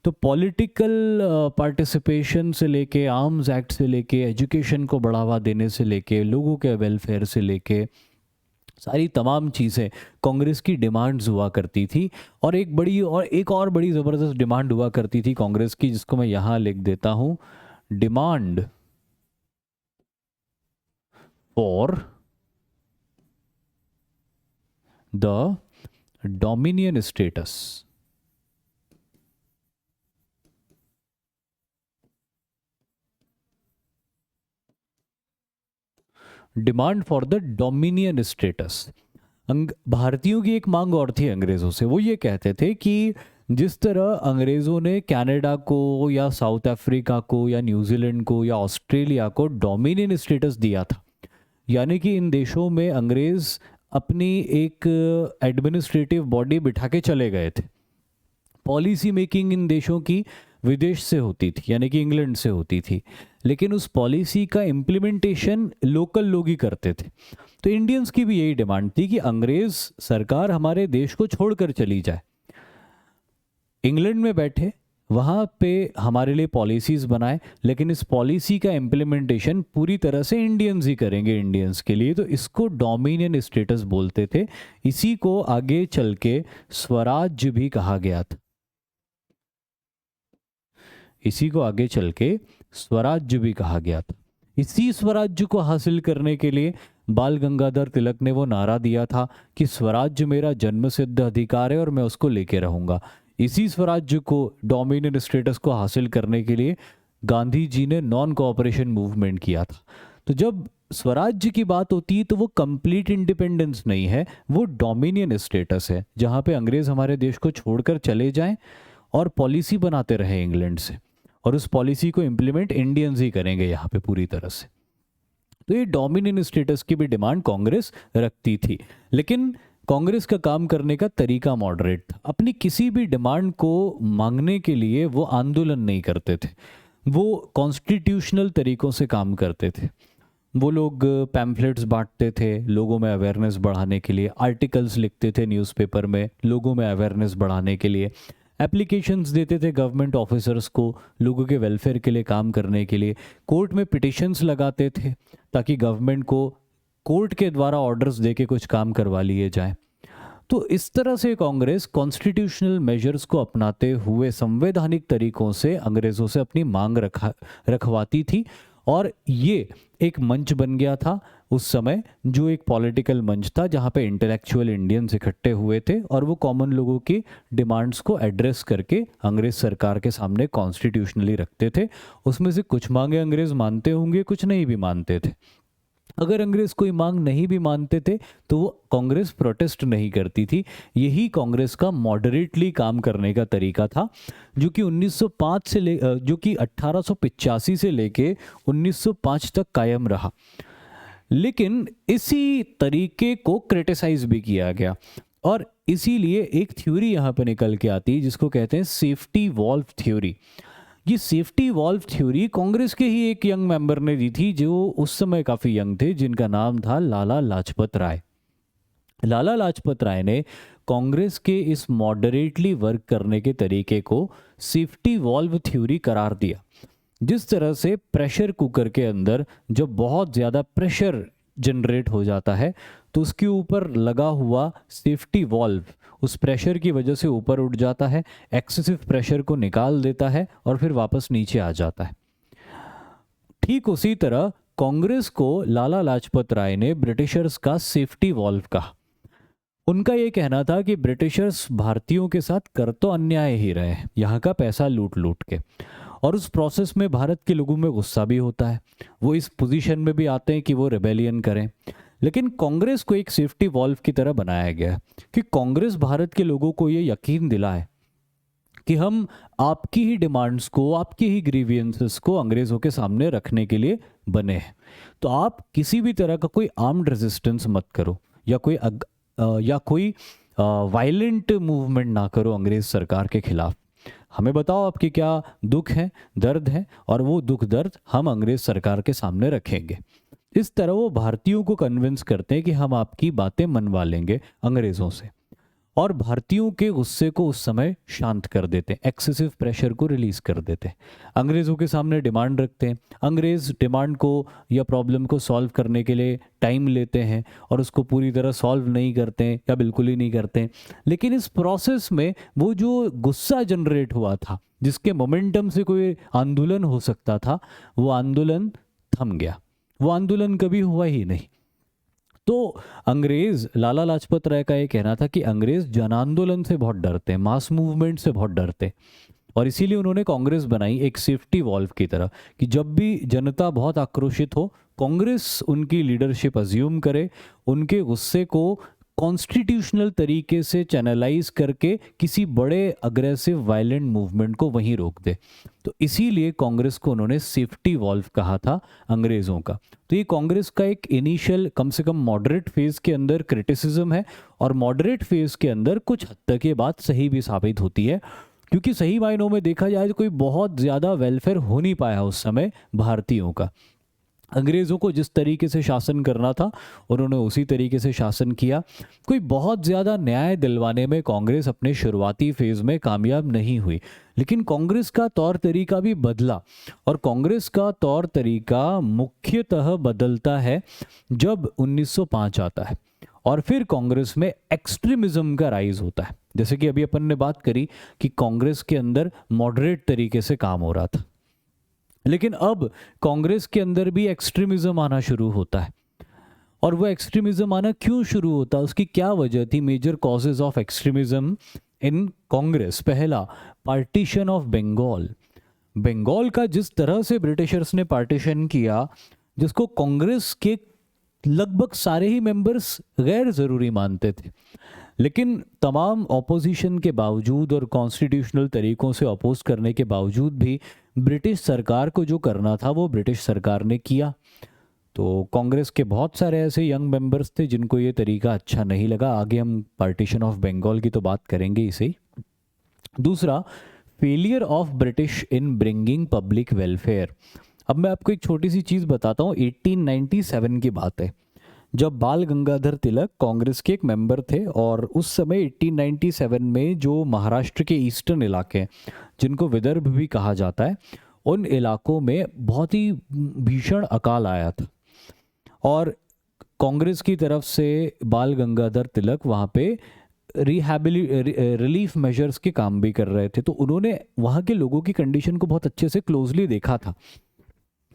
तो पॉलिटिकल पार्टिसिपेशन से लेके, आर्म्स एक्ट से लेके, एजुकेशन को बढ़ावा देने से लेके, लोगों के वेलफेयर से लेके, सारी तमाम चीज़ें कांग्रेस की डिमांड्स हुआ करती थी। और एक और बड़ी ज़बरदस्त डिमांड हुआ करती थी कांग्रेस की, जिसको मैं यहाँ लिख देता हूँ, demand for the dominion status. Demand for the dominion status. भारतीयों की एक मांग और थी अंग्रेज़ों से, वो ये कहते थे कि जिस तरह अंग्रेज़ों ने कनाडा को या साउथ अफ्रीका को या न्यूजीलैंड को या ऑस्ट्रेलिया को डोमिनियन स्टेटस दिया था, यानी कि इन देशों में अंग्रेज़ अपनी एक एडमिनिस्ट्रेटिव बॉडी बिठा के चले गए थे, पॉलिसी मेकिंग इन देशों की विदेश से होती थी, यानी कि इंग्लैंड से होती थी, लेकिन उस पॉलिसी का इम्प्लीमेंटेशन लोकल लोग ही करते थे। तो इंडियंस की भी यही डिमांड थी कि अंग्रेज़ सरकार हमारे देश को छोड़कर चली जाए, इंग्लैंड में बैठे वहाँ पे हमारे लिए पॉलिसीज़ बनाए, लेकिन इस पॉलिसी का इम्प्लीमेंटेशन पूरी तरह से इंडियंस ही करेंगे इंडियंस के लिए। तो इसको डोमिनियन स्टेटस बोलते थे। इसी को आगे चल के स्वराज्य भी कहा गया था। इसी को आगे चल के स्वराज्य भी कहा गया था। इसी स्वराज्य को हासिल करने के लिए बाल गंगाधर तिलक ने वो नारा दिया था कि स्वराज्य मेरा जन्मसिद्ध अधिकार है और मैं उसको लेके रहूंगा। इसी स्वराज्य को, डोमिनियन स्टेटस को हासिल करने के लिए गांधी जी ने नॉन कोऑपरेशन मूवमेंट किया था। तो जब स्वराज्य की बात होती है तो वो कंप्लीट इंडिपेंडेंस नहीं है, वो डोमिनियन स्टेटस है, जहाँ पे अंग्रेज हमारे देश को छोड़कर चले जाएं और पॉलिसी बनाते रहे इंग्लैंड से, और उस पॉलिसी को इम्प्लीमेंट इंडियंस ही करेंगे यहाँ पे पूरी तरह से। तो ये डोमिनियन स्टेटस की भी डिमांड कांग्रेस रखती थी, लेकिन कांग्रेस का काम करने का तरीका मॉडरेट था। अपनी किसी भी डिमांड को मांगने के लिए वो आंदोलन नहीं करते थे, वो कॉन्स्टिट्यूशनल तरीकों से काम करते थे। वो लोग पैम्फलेट्स बांटते थे लोगों में अवेयरनेस बढ़ाने के लिए, आर्टिकल्स लिखते थे न्यूज़पेपर में लोगों में अवेयरनेस बढ़ाने के लिए, एप्लीकेशंस देते थे गवर्नमेंट ऑफिसर्स को लोगों के वेलफेयर के लिए काम करने के लिए, कोर्ट में पिटिशंस लगाते थे ताकि गवर्नमेंट को कोर्ट के द्वारा ऑर्डर्स देके कुछ काम करवा लिए जाए। तो इस तरह से कांग्रेस कॉन्स्टिट्यूशनल मेजर्स को अपनाते हुए संवैधानिक तरीकों से अंग्रेज़ों से अपनी मांग रखवाती थी, और ये एक मंच बन गया था उस समय, जो एक पॉलिटिकल मंच था जहाँ पे इंटेलेक्चुअल इंडियंस इकट्ठे हुए थे और वो कॉमन लोगों की डिमांड्स को एड्रेस करके अंग्रेज सरकार के सामने कॉन्स्टिट्यूशनली रखते थे। उसमें से कुछ मांगे अंग्रेज मानते होंगे, कुछ नहीं भी मानते थे, अगर अंग्रेज कोई मांग नहीं भी मानते थे तो वो कांग्रेस प्रोटेस्ट नहीं करती थी। यही कांग्रेस का मॉडरेटली काम करने का तरीका था, जो कि 1905 से जो कि 1885 से लेके 1905 तक कायम रहा। लेकिन इसी तरीके को क्रिटिसाइज भी किया गया, और इसीलिए एक थ्योरी यहाँ पे निकल के आती है जिसको कहते हैं सेफ्टी वॉल्व थ्योरी। ये सेफ्टी वॉल्व थ्योरी कांग्रेस के ही एक यंग मेंबर ने दी थी, जो उस समय काफ़ी यंग थे, जिनका नाम था लाला लाजपत राय। लाला लाजपत राय ने कांग्रेस के इस मॉडरेटली वर्क करने के तरीके को सेफ्टी वॉल्व थ्योरी करार दिया। जिस तरह से प्रेशर कुकर के अंदर जब बहुत ज़्यादा प्रेशर जनरेट हो जाता है तो उसके ऊपर लगा हुआ सेफ्टी वॉल्व उस प्रेशर की वजह से ऊपर उठ जाता है, एक्सेसिव प्रेशर को निकाल देता है और फिर वापस नीचे आ जाता है। ठीक उसी तरह कांग्रेस को लाला लाजपत राय ने ब्रिटिशर्स का सेफ्टी वॉल्व कहा। उनका ये कहना था कि ब्रिटिशर्स भारतीयों के साथ कर तो अन्याय ही रहे हैं, यहाँ का पैसा लूट लूट के, और उस प्रोसेस में भारत के लोगों में गुस्सा भी होता है, वो इस पोजीशन में भी आते हैं कि वो रिबेलियन करें। लेकिन कांग्रेस को एक सेफ्टी वॉल्व की तरह बनाया गया कि कांग्रेस भारत के लोगों को ये यकीन दिलाए कि हम आपकी ही डिमांड्स को, आपकी ही ग्रीवियंसेस को अंग्रेज़ों के सामने रखने के लिए बने हैं। तो आप किसी भी तरह का कोई आर्म्ड रेजिस्टेंस मत करो, या कोई वायलेंट मूवमेंट ना करो अंग्रेज़ सरकार के खिलाफ। हमें बताओ आपके क्या दुख है, दर्द है, और वो दुख दर्द हम अंग्रेज़ सरकार के सामने रखेंगे। इस तरह वो भारतीयों को कन्विंस करते हैं कि हम आपकी बातें मनवा लेंगे अंग्रेज़ों से, और भारतीयों के गुस्से को उस समय शांत कर देते हैं, एक्सेसिव प्रेशर को रिलीज कर देते हैं। अंग्रेज़ों के सामने डिमांड रखते हैं, अंग्रेज़ डिमांड को या प्रॉब्लम को सॉल्व करने के लिए टाइम लेते हैं और उसको पूरी तरह सॉल्व नहीं करते हैं या बिल्कुल ही नहीं करते हैं। लेकिन इस प्रोसेस में वो जो गुस्सा जनरेट हुआ था, जिसके मोमेंटम से कोई आंदोलन हो सकता था, वो आंदोलन थम गया, वो आंदोलन कभी हुआ ही नहीं। तो अंग्रेज, लाला लाजपत राय का ये कहना था कि अंग्रेज जन आंदोलन से बहुत डरते हैं, मास मूवमेंट से बहुत डरते हैं, और इसीलिए उन्होंने कांग्रेस बनाई एक सेफ्टी वॉल्व की तरह, कि जब भी जनता बहुत आक्रोशित हो, कांग्रेस उनकी लीडरशिप अज्यूम करे, उनके गुस्से को कॉन्स्टिट्यूशनल तरीके से चैनलाइज करके किसी बड़े अग्रेसिव वायलेंट मूवमेंट को वहीं रोक दे। तो इसीलिए कांग्रेस को उन्होंने सेफ्टी वॉल्व कहा था अंग्रेज़ों का। तो ये कांग्रेस का एक इनिशियल, कम से कम मॉडरेट फेज के अंदर क्रिटिसिज्म है, और मॉडरेट फेज के अंदर कुछ हद तक ये बात सही भी साबित होती है, क्योंकि सही मायनों में देखा जाए तो कोई बहुत ज़्यादा वेलफेयर हो नहीं पाया उस समय भारतीयों का। अंग्रेज़ों को जिस तरीके से शासन करना था उन्होंने उसी तरीके से शासन किया। कोई बहुत ज़्यादा न्याय दिलवाने में कांग्रेस अपने शुरुआती फेज़ में कामयाब नहीं हुई, लेकिन कांग्रेस का तौर तरीका भी बदला, और कांग्रेस का तौर तरीका मुख्यतः बदलता है जब 1905 आता है, और फिर कांग्रेस में एक्सट्रीमिज्म का राइज होता है। जैसे कि अभी अपन ने बात करी कि कांग्रेस के अंदर मॉडरेट तरीके से काम हो रहा था, लेकिन अब कांग्रेस के अंदर भी एक्सट्रीमिज्म आना शुरू होता है। और वो एक्सट्रीमिज्म आना क्यों शुरू होता है, उसकी क्या वजह थी? Major causes of extremism in Congress. पहला, पार्टीशन ऑफ बंगाल। बंगाल का जिस तरह से ब्रिटिशर्स ने पार्टीशन किया, जिसको कांग्रेस के लगभग सारे ही मेंबर्स गैर ज़रूरी मानते थे, लेकिन तमाम ऑपोजिशन के बावजूद और कॉन्स्टिट्यूशनल तरीकों से अपोज करने के बावजूद भी ब्रिटिश सरकार को जो करना था वो ब्रिटिश सरकार ने किया। तो कांग्रेस के बहुत सारे ऐसे यंग मेंबर्स थे जिनको ये तरीका अच्छा नहीं लगा। आगे हम पार्टीशन ऑफ बंगाल की तो बात करेंगे इसे ही। दूसरा, failure of British in bringing public welfare. अब मैं आपको एक छोटी सी चीज़ बताता हूँ। 1897 की बात है, जब बाल गंगाधर तिलक कांग्रेस के एक मेंबर थे, और उस समय 1897 में जो महाराष्ट्र के ईस्टर्न इलाके हैं, जिनको विदर्भ भी कहा जाता है, उन इलाकों में बहुत ही भीषण अकाल आया था, और कांग्रेस की तरफ से बाल गंगाधर तिलक वहाँ पे रिलीफ मेजर्स के काम भी कर रहे थे। तो उन्होंने वहाँ के लोगों की कंडीशन को बहुत अच्छे से क्लोजली देखा था।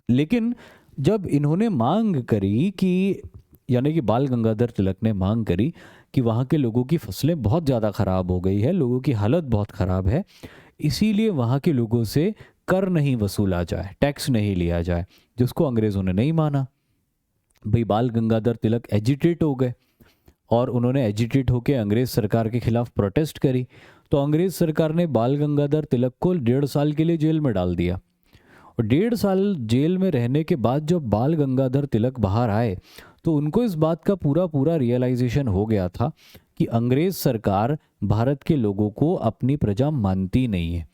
लेकिन जब इन्होंने मांग करी कि, यानी कि बाल गंगाधर तिलक ने मांग करी कि वहाँ के लोगों की फसलें बहुत ज़्यादा ख़राब हो गई है, लोगों की हालत बहुत ख़राब है, इसीलिए वहाँ के लोगों से कर नहीं वसूला जाए, टैक्स नहीं लिया जाए, जिसको अंग्रेज़ों ने नहीं माना। भाई बाल गंगाधर तिलक एजिटेट हो गए और उन्होंने एजिटेट होकर अंग्रेज सरकार के खिलाफ प्रोटेस्ट करी। तो अंग्रेज सरकार ने बाल गंगाधर तिलक को 1.5 साल के लिए जेल में डाल दिया। और 1.5 साल जेल में रहने के बाद जब बाल गंगाधर तिलक बाहर आए तो उनको इस बात का पूरा पूरा रियलाइजेशन हो गया था कि अंग्रेज सरकार भारत के लोगों को अपनी प्रजा मानती नहीं है।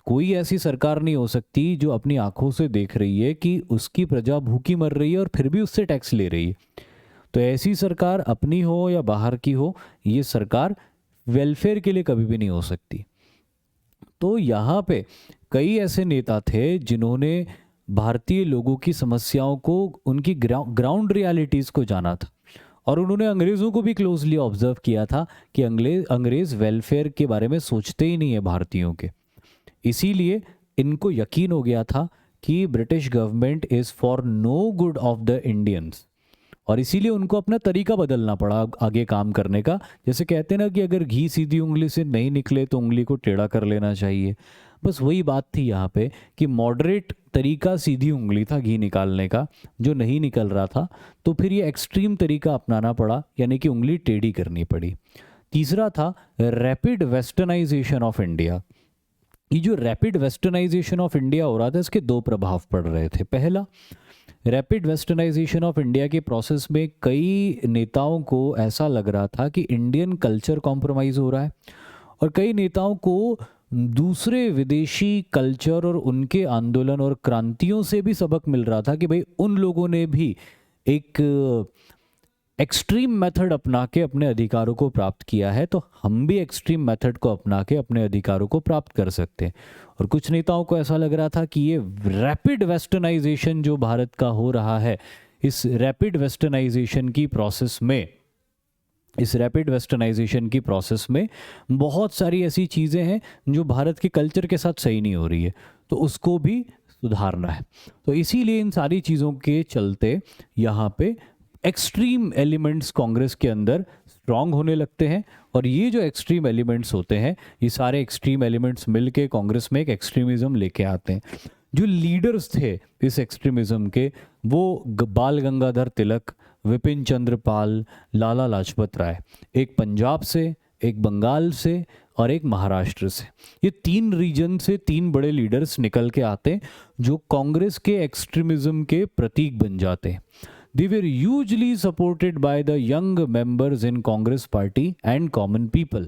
कोई ऐसी सरकार नहीं हो सकती जो अपनी आंखों से देख रही है कि उसकी प्रजा भूखी मर रही है और फिर भी उससे टैक्स ले रही है। तो ऐसी सरकार अपनी हो या बाहर की हो, ये सरकार वेलफेयर के लिए कभी भी नहीं हो सकती। तो यहाँ पे कई ऐसे नेता थे जिन्होंने भारतीय लोगों की समस्याओं को, उनकी ग्राउंड रियलिटीज़ को जाना था और उन्होंने अंग्रेज़ों को भी क्लोजली ऑब्जर्व किया था कि अंग्रेज़ वेलफेयर के बारे में सोचते ही नहीं है भारतीयों के। इसीलिए इनको यकीन हो गया था कि British government is for no good of the Indians, और इसीलिए उनको अपना तरीका बदलना पड़ा आगे काम करने का। जैसे कहते हैं ना कि अगर घी सीधी उंगली से नहीं निकले तो उंगली को टेढ़ा कर लेना चाहिए। बस वही बात थी यहाँ पे कि मॉडरेट तरीका सीधी उंगली था घी निकालने का, जो नहीं निकल रहा था, तो फिर ये एक्सट्रीम तरीका अपनाना पड़ा, यानी कि उंगली टेढ़ी करनी पड़ी। तीसरा था रैपिड वेस्टर्नाइजेशन ऑफ इंडिया। ये जो रैपिड वेस्टर्नाइजेशन ऑफ इंडिया हो रहा था, इसके दो प्रभाव पड़ रहे थे। पहला, रैपिड वेस्टर्नाइजेशन ऑफ इंडिया के प्रोसेस में कई नेताओं को ऐसा लग रहा था कि इंडियन कल्चर कॉम्प्रोमाइज़ हो रहा है, और कई नेताओं को दूसरे विदेशी कल्चर और उनके आंदोलन और क्रांतियों से भी सबक मिल रहा था कि भाई उन लोगों ने भी एक एक्सट्रीम मेथड अपना के अपने अधिकारों को प्राप्त किया है, तो हम भी एक्सट्रीम मेथड को अपना के अपने अधिकारों को प्राप्त कर सकते हैं। और कुछ नेताओं को ऐसा लग रहा था कि ये रैपिड वेस्टर्नाइजेशन जो भारत का हो रहा है, इस रैपिड वेस्टर्नाइजेशन की प्रोसेस में बहुत सारी ऐसी चीज़ें हैं जो भारत के कल्चर के साथ सही नहीं हो रही है, तो उसको भी सुधारना है। तो इसीलिए इन सारी चीज़ों के चलते यहाँ पे एक्सट्रीम एलिमेंट्स कांग्रेस के अंदर स्ट्रांग होने लगते हैं, और ये जो एक्सट्रीम एलिमेंट्स होते हैं, ये सारे एक्सट्रीम एलिमेंट्स मिलके कांग्रेस में एक एक्सट्रीमिज्म लेके आते हैं। जो लीडर्स थे इस एक्सट्रीमिज्म के, वो बाल गंगाधर तिलक, विपिन चंद्र पाल, लाला लाजपत राय, एक पंजाब से, एक बंगाल से और एक महाराष्ट्र से। ये 3 रीजन से 3 बड़े लीडर्स निकल के आते हैं जो कांग्रेस के एक्सट्रीमिज्म के प्रतीक बन जाते हैं। They were hugely supported by the young members in Congress Party and common people.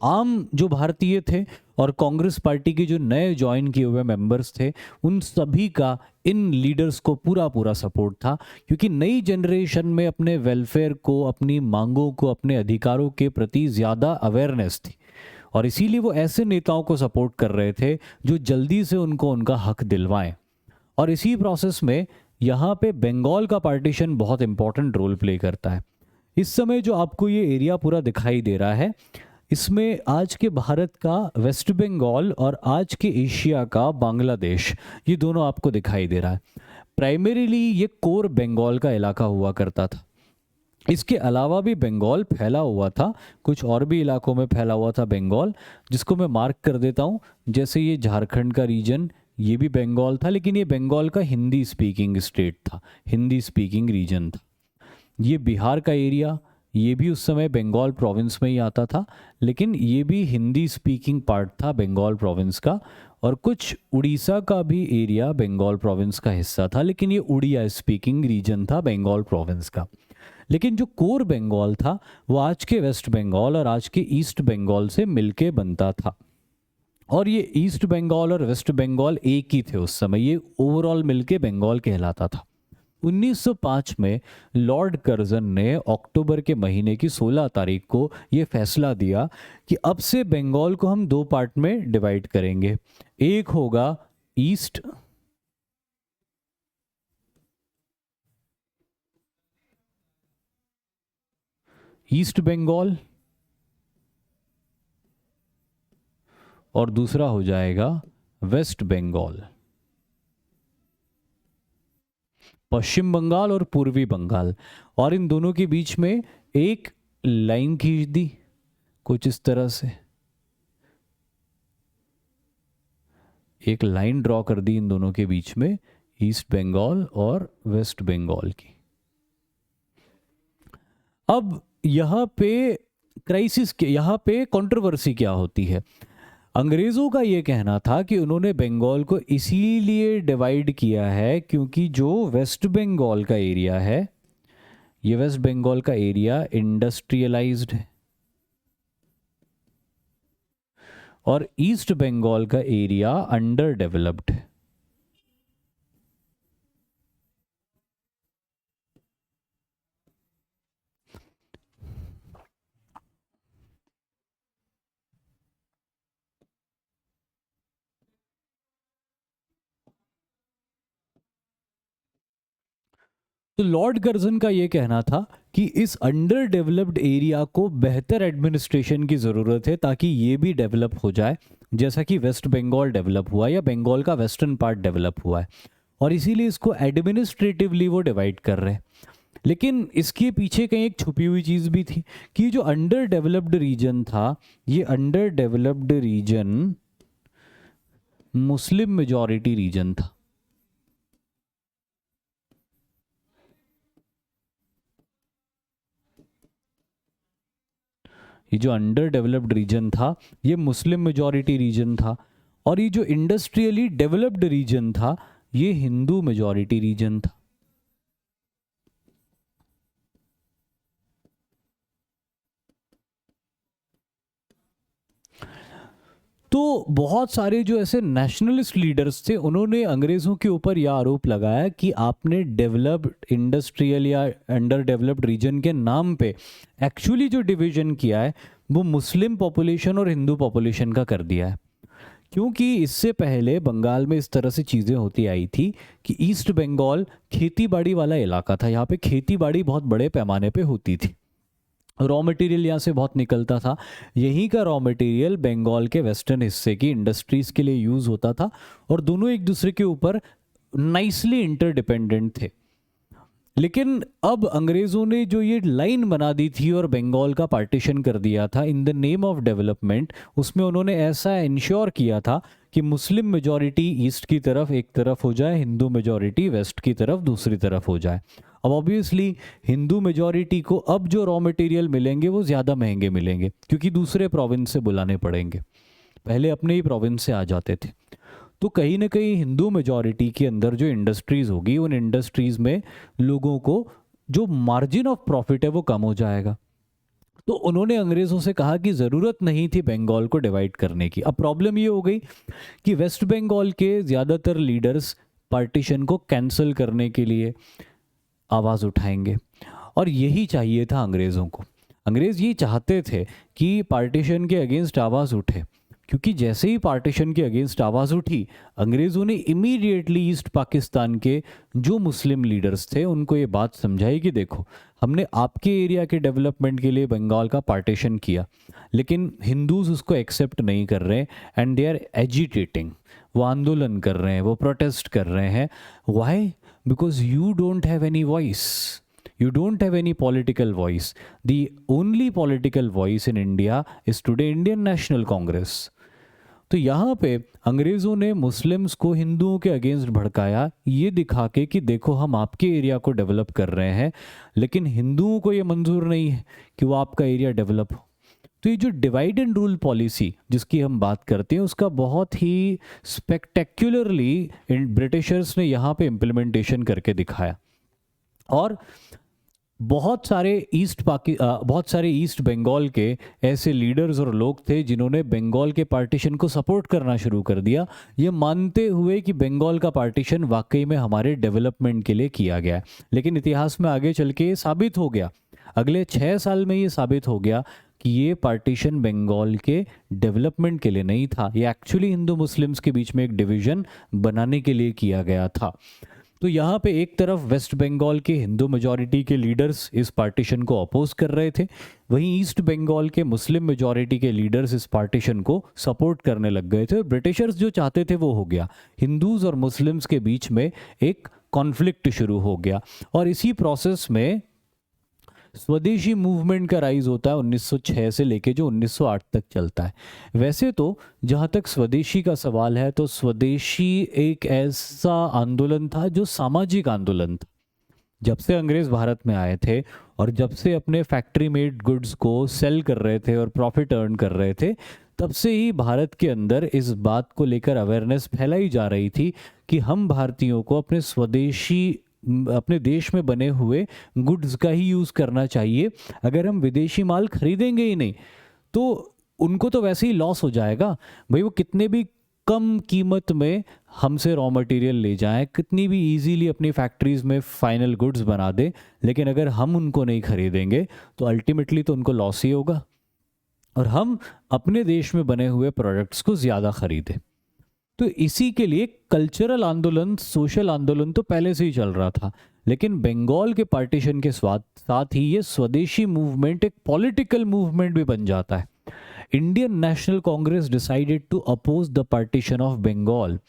आम जो भारतीय थे और कांग्रेस पार्टी के जो नए ज्वाइन किए हुए मेंबर्स थे, उन सभी का इन लीडर्स को पूरा पूरा सपोर्ट था, क्योंकि नई जनरेशन में अपने वेलफेयर को, अपनी मांगों को, अपने अधिकारों के प्रति ज़्यादा अवेयरनेस थी, और इसीलिए वो ऐसे नेताओं को सपोर्ट कर रहे थे जो जल्दी से उनको उनका हक दिलवाएं। और इसी प्रोसेस में यहाँ पे बंगाल का पार्टीशन बहुत इंपॉर्टेंट रोल प्ले करता है। इस समय जो आपको ये एरिया पूरा दिखाई दे रहा है, इसमें आज के भारत का वेस्ट बंगाल और आज के एशिया का बांग्लादेश, ये दोनों आपको दिखाई दे रहा है। प्राइमरीली ये कोर बंगाल का इलाका हुआ करता था। इसके अलावा भी बंगाल फैला हुआ था, कुछ और भी इलाकों में फैला हुआ था बंगाल, जिसको मैं मार्क कर देता हूँ। जैसे ये झारखंड का रीजन, ये भी बंगाल था, लेकिन ये बंगाल का हिंदी स्पीकिंग स्टेट था, हिंदी स्पीकिंग रीजन था। ये बिहार का एरिया, ये भी उस समय बंगाल प्रोविंस में ही आता था, लेकिन ये भी हिंदी स्पीकिंग पार्ट था बंगाल प्रोविंस का। और कुछ उड़ीसा का भी एरिया बंगाल प्रोविंस का हिस्सा था, लेकिन ये उड़िया स्पीकिंग रीजन था बंगाल प्रोविंस का। लेकिन जो कोर बंगाल था वो आज के वेस्ट बंगाल और आज के ईस्ट बंगाल से मिलके बनता था, और ये ईस्ट बंगाल और वेस्ट बंगाल एक ही थे उस समय, ये ओवरऑल मिलके बंगाल कहलाता था। 1905 में लॉर्ड कर्जन ने अक्टूबर के महीने की 16 तारीख को ये फैसला दिया कि अब से बंगाल को हम 2 पार्ट में डिवाइड करेंगे। एक होगा ईस्ट बंगाल, और दूसरा हो जाएगा वेस्ट बंगाल। पश्चिम बंगाल और पूर्वी बंगाल, और इन दोनों के बीच में एक लाइन खींच दी कुछ इस तरह से, ड्रॉ कर दी इन दोनों के बीच में, ईस्ट बंगाल और वेस्ट बंगाल की। अब यहाँ पे क्राइसिस के, यहाँ पे कंट्रोवर्सी क्या होती है? अंग्रेज़ों का ये कहना था कि उन्होंने बंगाल को इसीलिए डिवाइड किया है क्योंकि जो वेस्ट बंगाल का एरिया है, ये वेस्ट बंगाल का एरिया इंडस्ट्रियलाइज्ड है और ईस्ट बंगाल का एरिया अंडर डेवलप्ड है। तो लॉर्ड कर्जन का ये कहना था कि इस अंडर डेवलप्ड एरिया को बेहतर एडमिनिस्ट्रेशन की ज़रूरत है ताकि ये भी डेवलप हो जाए जैसा कि वेस्ट बंगाल डेवलप हुआ या बंगाल का वेस्टर्न पार्ट डेवलप हुआ है, और इसीलिए इसको एडमिनिस्ट्रेटिवली वो डिवाइड कर रहे हैं। लेकिन इसके पीछे कहीं एक छुपी हुई चीज़ भी थी कि जो अंडर डेवलप्ड रीजन था, ये under developed region Muslim majority region था। ये जो अंडर डेवलप्ड रीजन था ये मुस्लिम मेजॉरिटी रीजन था, और ये जो इंडस्ट्रियली डेवलप्ड रीजन था ये हिंदू मेजॉरिटी रीजन था। तो बहुत सारे जो ऐसे नेशनलिस्ट लीडर्स थे उन्होंने अंग्रेज़ों के ऊपर यह आरोप लगाया कि आपने डेवलप्ड इंडस्ट्रियल या अंडर डेवलप्ड रीजन के नाम पे एक्चुअली जो डिवीजन किया है वो मुस्लिम पॉपुलेशन और हिंदू पॉपुलेशन का कर दिया है। क्योंकि इससे पहले बंगाल में इस तरह से चीज़ें होती आई थी कि ईस्ट बंगाल खेती बाड़ी वाला इलाका था, यहाँ पे खेती बाड़ी बहुत बड़े पैमाने पे होती थी, रॉ मटेरियल यहाँ से बहुत निकलता था, यहीं का रॉ मटेरियल बंगाल के वेस्टर्न हिस्से की इंडस्ट्रीज़ के लिए यूज़ होता था और दोनों एक दूसरे के ऊपर नाइसली इंटरडिपेंडेंट थे। लेकिन अब अंग्रेज़ों ने जो ये लाइन बना दी थी और बंगाल का पार्टीशन कर दिया था in the name of development, उसमें उन्होंने ऐसा इंश्योर किया था कि मुस्लिम मेजॉरिटी ईस्ट की तरफ एक तरफ हो जाए, हिंदू मेजॉरिटी वेस्ट की तरफ दूसरी तरफ हो जाए। अब ऑब्वियसली हिंदू मेजॉरिटी को अब जो रॉ मटेरियल मिलेंगे वो ज़्यादा महंगे मिलेंगे क्योंकि दूसरे प्रोविंस से बुलाने पड़ेंगे, पहले अपने ही प्रोविंस से आ जाते थे। तो कहीं ना कहीं हिंदू मेजॉरिटी के अंदर जो इंडस्ट्रीज़ होगी उन इंडस्ट्रीज़ में लोगों को जो मार्जिन ऑफ प्रॉफिट है वो कम हो जाएगा। तो उन्होंने अंग्रेज़ों से कहा कि ज़रूरत नहीं थी बंगाल को डिवाइड करने की। अब प्रॉब्लम ये हो गई कि वेस्ट बंगाल के ज़्यादातर लीडर्स पार्टीशन को कैंसिल करने के लिए आवाज़ उठाएंगे, और यही चाहिए था अंग्रेज़ों को। अंग्रेज़ ये चाहते थे कि पार्टीशन के अगेंस्ट आवाज़ उठे, क्योंकि जैसे ही पार्टीशन के अगेंस्ट आवाज़ उठी अंग्रेज़ों ने इमीडिएटली ईस्ट पाकिस्तान के जो मुस्लिम लीडर्स थे उनको ये बात समझाई कि देखो हमने आपके एरिया के डेवलपमेंट के लिए बंगाल का पार्टीशन किया, लेकिन हिंदूज़ उसको एक्सेप्ट नहीं कर रहे एंड दे आर एजिटेटिंग, वो आंदोलन कर रहे हैं, वो प्रोटेस्ट कर रहे हैं। Why? Because you don't have any voice, you don't have any political voice. The only political voice in India is today Indian National Congress. तो यहाँ पे अंग्रेज़ों ने मुस्लिम्स को हिंदुओं के अगेंस्ट भड़काया, ये दिखा के कि देखो हम आपके एरिया को डेवलप कर रहे हैं, लेकिन हिंदुओं को ये मंजूर नहीं है कि वो आपका एरिया डेवलप हो। तो ये जो डिवाइड एंड रूल पॉलिसी जिसकी हम बात करते हैं उसका बहुत ही स्पेक्टेक्युलरली ब्रिटिशर्स ने यहाँ पे इम्प्लीमेंटेशन करके दिखाया। और बहुत सारे ईस्ट बंगाल के ऐसे लीडर्स और लोग थे जिन्होंने बंगाल के पार्टीशन को सपोर्ट करना शुरू कर दिया, ये मानते हुए कि बंगाल का पार्टीशन वाकई में हमारे डेवलपमेंट के लिए किया गया है। लेकिन इतिहास में आगे चल के ये साबित हो गया, अगले 6 साल में ये साबित हो गया कि ये पार्टीशन बंगाल के डेवलपमेंट के लिए नहीं था, ये एक्चुअली हिंदू मुस्लिम्स के बीच में एक डिवीज़न बनाने के लिए किया गया था। तो यहाँ पे एक तरफ वेस्ट बंगाल के हिंदू मेजॉरिटी के लीडर्स इस पार्टीशन को अपोज कर रहे थे, वहीं ईस्ट बंगाल के मुस्लिम मेजॉरिटी के लीडर्स इस पार्टीशन को सपोर्ट करने लग गए थे। ब्रिटिशर्स जो चाहते थे वो हो गया, हिंदूज और मुस्लिम्स के बीच में एक कॉन्फ्लिक्ट शुरू हो गया। और इसी प्रोसेस में स्वदेशी मूवमेंट का राइज होता है 1906 से लेके जो 1908 तक चलता है। वैसे तो जहाँ तक स्वदेशी का सवाल है तो स्वदेशी एक ऐसा आंदोलन था जो सामाजिक आंदोलन था, जब से अंग्रेज भारत में आए थे और जब से अपने फैक्ट्री मेड गुड्स को सेल कर रहे थे और प्रॉफिट अर्न कर रहे थे, तब से ही भारत के अंदर इस बात को लेकर अवेयरनेस फैलाई जा रही थी कि हम भारतीयों को अपने स्वदेशी अपने देश में बने हुए गुड्स का ही यूज़ करना चाहिए। अगर हम विदेशी माल खरीदेंगे ही नहीं तो उनको तो वैसे ही लॉस हो जाएगा। भाई वो कितने भी कम कीमत में हमसे रॉ मटेरियल ले जाएं, कितनी भी इजीली अपनी फैक्ट्रीज में फाइनल गुड्स बना दे, लेकिन अगर हम उनको नहीं खरीदेंगे तो अल्टीमेटली तो उनको लॉस ही होगा और हम अपने देश में बने हुए प्रोडक्ट्स को ज़्यादा खरीदें। तो इसी के लिए कल्चरल आंदोलन, सोशल आंदोलन तो पहले से ही चल रहा था, लेकिन बंगाल के पार्टीशन के साथ ही ये स्वदेशी मूवमेंट एक पॉलिटिकल मूवमेंट भी बन जाता है। Indian national Congress decided to oppose the partition of Bengal.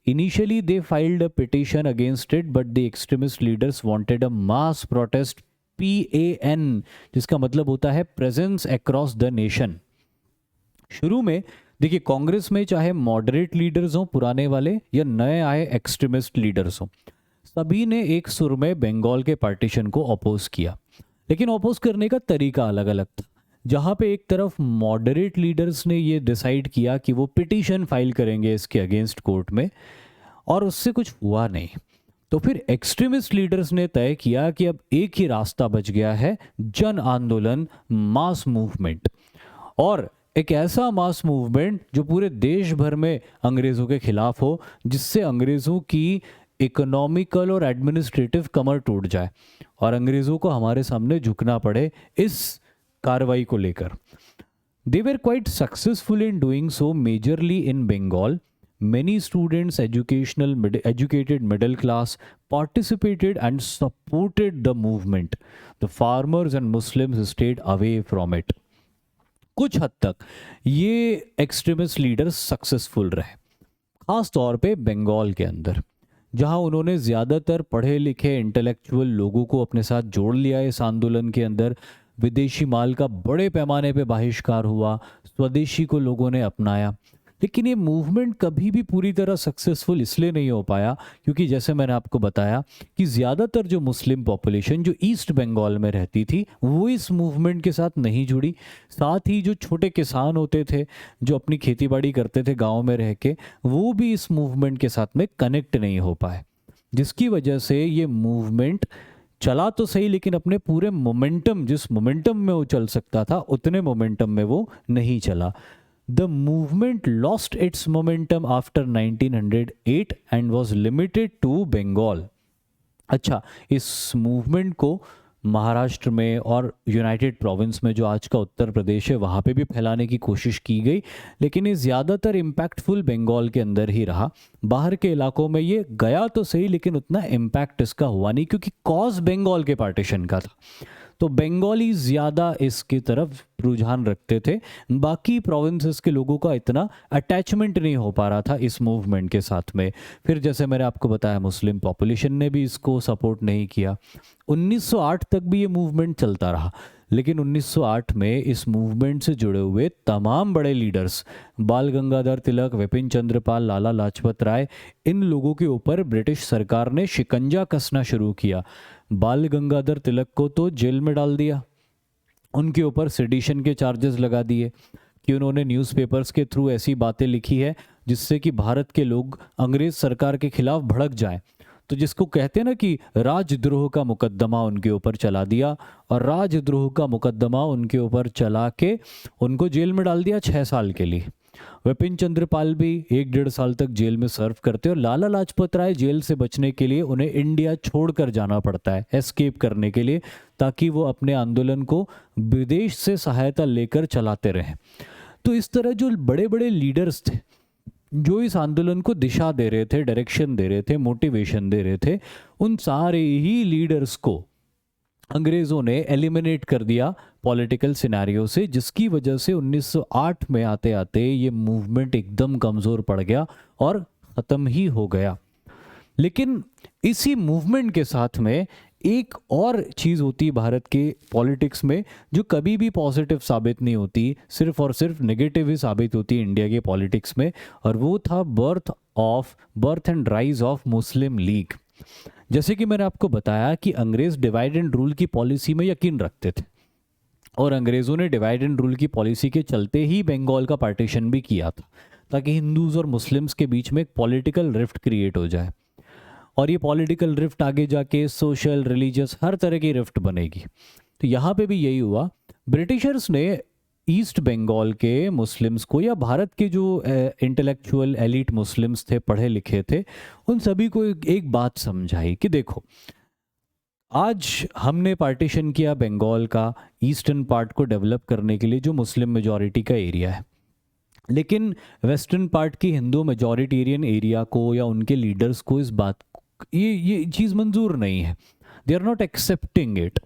Initially, they filed a petition against it, but the extremist leaders wanted a mass protest, PAN, जिसका मतलब होता है प्रेजेंस अक्रॉस द नेशन। शुरू में देखिए, कांग्रेस में चाहे मॉडरेट लीडर्स हों पुराने वाले या नए आए एक्सट्रीमिस्ट लीडर्स हों, सभी ने एक सुर में बंगाल के पार्टीशन को अपोज किया, लेकिन अपोज करने का तरीका अलग अलग था। जहाँ पे एक तरफ मॉडरेट लीडर्स ने ये डिसाइड किया कि वो पिटीशन फाइल करेंगे इसके अगेंस्ट कोर्ट में, और उससे कुछ हुआ नहीं, तो फिर एक्सट्रीमिस्ट लीडर्स ने तय किया कि अब एक ही रास्ता बच गया है, जन आंदोलन, मास मूवमेंट। और एक ऐसा मास मूवमेंट जो पूरे देश भर में अंग्रेज़ों के खिलाफ हो, जिससे अंग्रेज़ों की इकोनॉमिकल और एडमिनिस्ट्रेटिव कमर टूट जाए और अंग्रेज़ों को हमारे सामने झुकना पड़े इस कार्रवाई को लेकर। They were quite successful in doing so, majorly in Bengal. Many students, educated middle class, participated and supported the movement. The farmers and Muslims stayed away from it. कुछ हद तक ये एक्सट्रीमिस्ट लीडर्स सक्सेसफुल रहे, खास तौर पे बंगाल के अंदर, जहां उन्होंने ज़्यादातर पढ़े लिखे इंटेलेक्चुअल लोगों को अपने साथ जोड़ लिया इस आंदोलन के अंदर। विदेशी माल का बड़े पैमाने पे बहिष्कार हुआ, स्वदेशी को लोगों ने अपनाया। लेकिन ये मूवमेंट कभी भी पूरी तरह सक्सेसफुल इसलिए नहीं हो पाया क्योंकि जैसे मैंने आपको बताया कि ज़्यादातर जो मुस्लिम पॉपुलेशन जो ईस्ट बंगाल में रहती थी वो इस मूवमेंट के साथ नहीं जुड़ी। साथ ही जो छोटे किसान होते थे, जो अपनी खेतीबाड़ी करते थे गाँव में रह के, वो भी इस मूवमेंट के साथ में कनेक्ट नहीं हो पाए, जिसकी वजह से ये मूवमेंट चला तो सही, लेकिन अपने पूरे मोमेंटम, जिस मोमेंटम में वो चल सकता था उतने मोमेंटम में वो नहीं चला। The movement lost its momentum after 1908 and was limited to Bengal. अच्छा, इस मूवमेंट को महाराष्ट्र में और यूनाइटेड प्रोविंस में, जो आज का उत्तर प्रदेश है, वहाँ पे भी फैलाने की कोशिश की गई, लेकिन ये ज़्यादातर इम्पैक्टफुल बंगाल के अंदर ही रहा। बाहर के इलाकों में ये गया तो सही, लेकिन उतना इम्पैक्ट इसका हुआ नहीं क्योंकि कॉज बंगाल के पार्टीशन का था, तो बंगाली ज़्यादा इसकी तरफ रुझान रखते थे। बाकी प्रोविंसेस के लोगों का इतना अटैचमेंट नहीं हो पा रहा था इस मूवमेंट के साथ में। फिर जैसे मैंने आपको बताया, मुस्लिम पॉपुलेशन ने भी इसको सपोर्ट नहीं किया। 1908 तक भी ये मूवमेंट चलता रहा, लेकिन 1908 में इस मूवमेंट से जुड़े हुए तमाम बड़े लीडर्स, बाल गंगाधर तिलक, विपिन चंद्रपाल, लाला लाजपत राय, इन लोगों के ऊपर ब्रिटिश सरकार ने शिकंजा कसना शुरू किया। बाल गंगाधर तिलक को तो जेल में डाल दिया, उनके ऊपर सेडिशन के चार्जेस लगा दिए कि उन्होंने न्यूज़पेपर्स के थ्रू ऐसी बातें लिखी है जिससे कि भारत के लोग अंग्रेज सरकार के खिलाफ भड़क जाएं। तो जिसको कहते हैं ना कि राजद्रोह का मुकदमा उनके ऊपर चला दिया, और राजद्रोह का मुकदमा उनके ऊपर चला के उनको जेल में डाल दिया 6 साल के लिए। विपिन चंद्रपाल भी 1-1.5 साल तक जेल में सर्व करते, और लाला लाजपत राय जेल से बचने के लिए उन्हें इंडिया छोड़कर जाना पड़ता है एस्केप करने के लिए, ताकि वो अपने आंदोलन को विदेश से सहायता लेकर चलाते रहें। तो इस तरह जो बड़े बड़े लीडर्स थे जो इस आंदोलन को दिशा दे रहे थे, डायरेक्शन दे रहे थे, मोटिवेशन दे रहे थे, उन सारे ही लीडर्स को अंग्रेज़ों ने एलिमिनेट कर दिया पॉलिटिकल सिनेरियो से, जिसकी वजह से 1908 में आते आते ये मूवमेंट एकदम कमज़ोर पड़ गया और ख़त्म ही हो गया। लेकिन इसी मूवमेंट के साथ में एक और चीज़ होती है भारत के पॉलिटिक्स में जो कभी भी पॉजिटिव साबित नहीं होती, सिर्फ और सिर्फ नेगेटिव ही साबित होती है इंडिया के पॉलिटिक्स में, और वो था birth and rise of Muslim league. जैसे कि मैंने आपको बताया कि अंग्रेज डिवाइड एंड रूल की पॉलिसी में यकीन रखते थे, और अंग्रेज़ों ने डिवाइड एंड रूल की पॉलिसी के चलते ही बंगाल का पार्टीशन भी किया था, ताकि हिंदूज़ और मुस्लिम्स के बीच में एक पॉलिटिकल रिफ्ट क्रिएट हो जाए। और ये पॉलिटिकल रिफ्ट आगे जाके सोशल, रिलीजियस, हर तरह की रिफ्ट बनेगी। तो यहाँ पे भी यही हुआ। ब्रिटिशर्स ने ईस्ट बंगाल के मुस्लिम्स को, या भारत के जो इंटेलेक्चुअल एलिट मुस्लिम्स थे, पढ़े लिखे थे, उन सभी को एक बात समझाई कि देखो, आज हमने पार्टीशन किया बंगाल का ईस्टर्न पार्ट को डेवलप करने के लिए, जो मुस्लिम मेजॉरिटी का एरिया है, लेकिन वेस्टर्न पार्ट की हिंदू मेजॉरिटेरियन एरिया को या उनके लीडर्स को इस बात, ये चीज़ मंजूर नहीं है। They are not accepting it.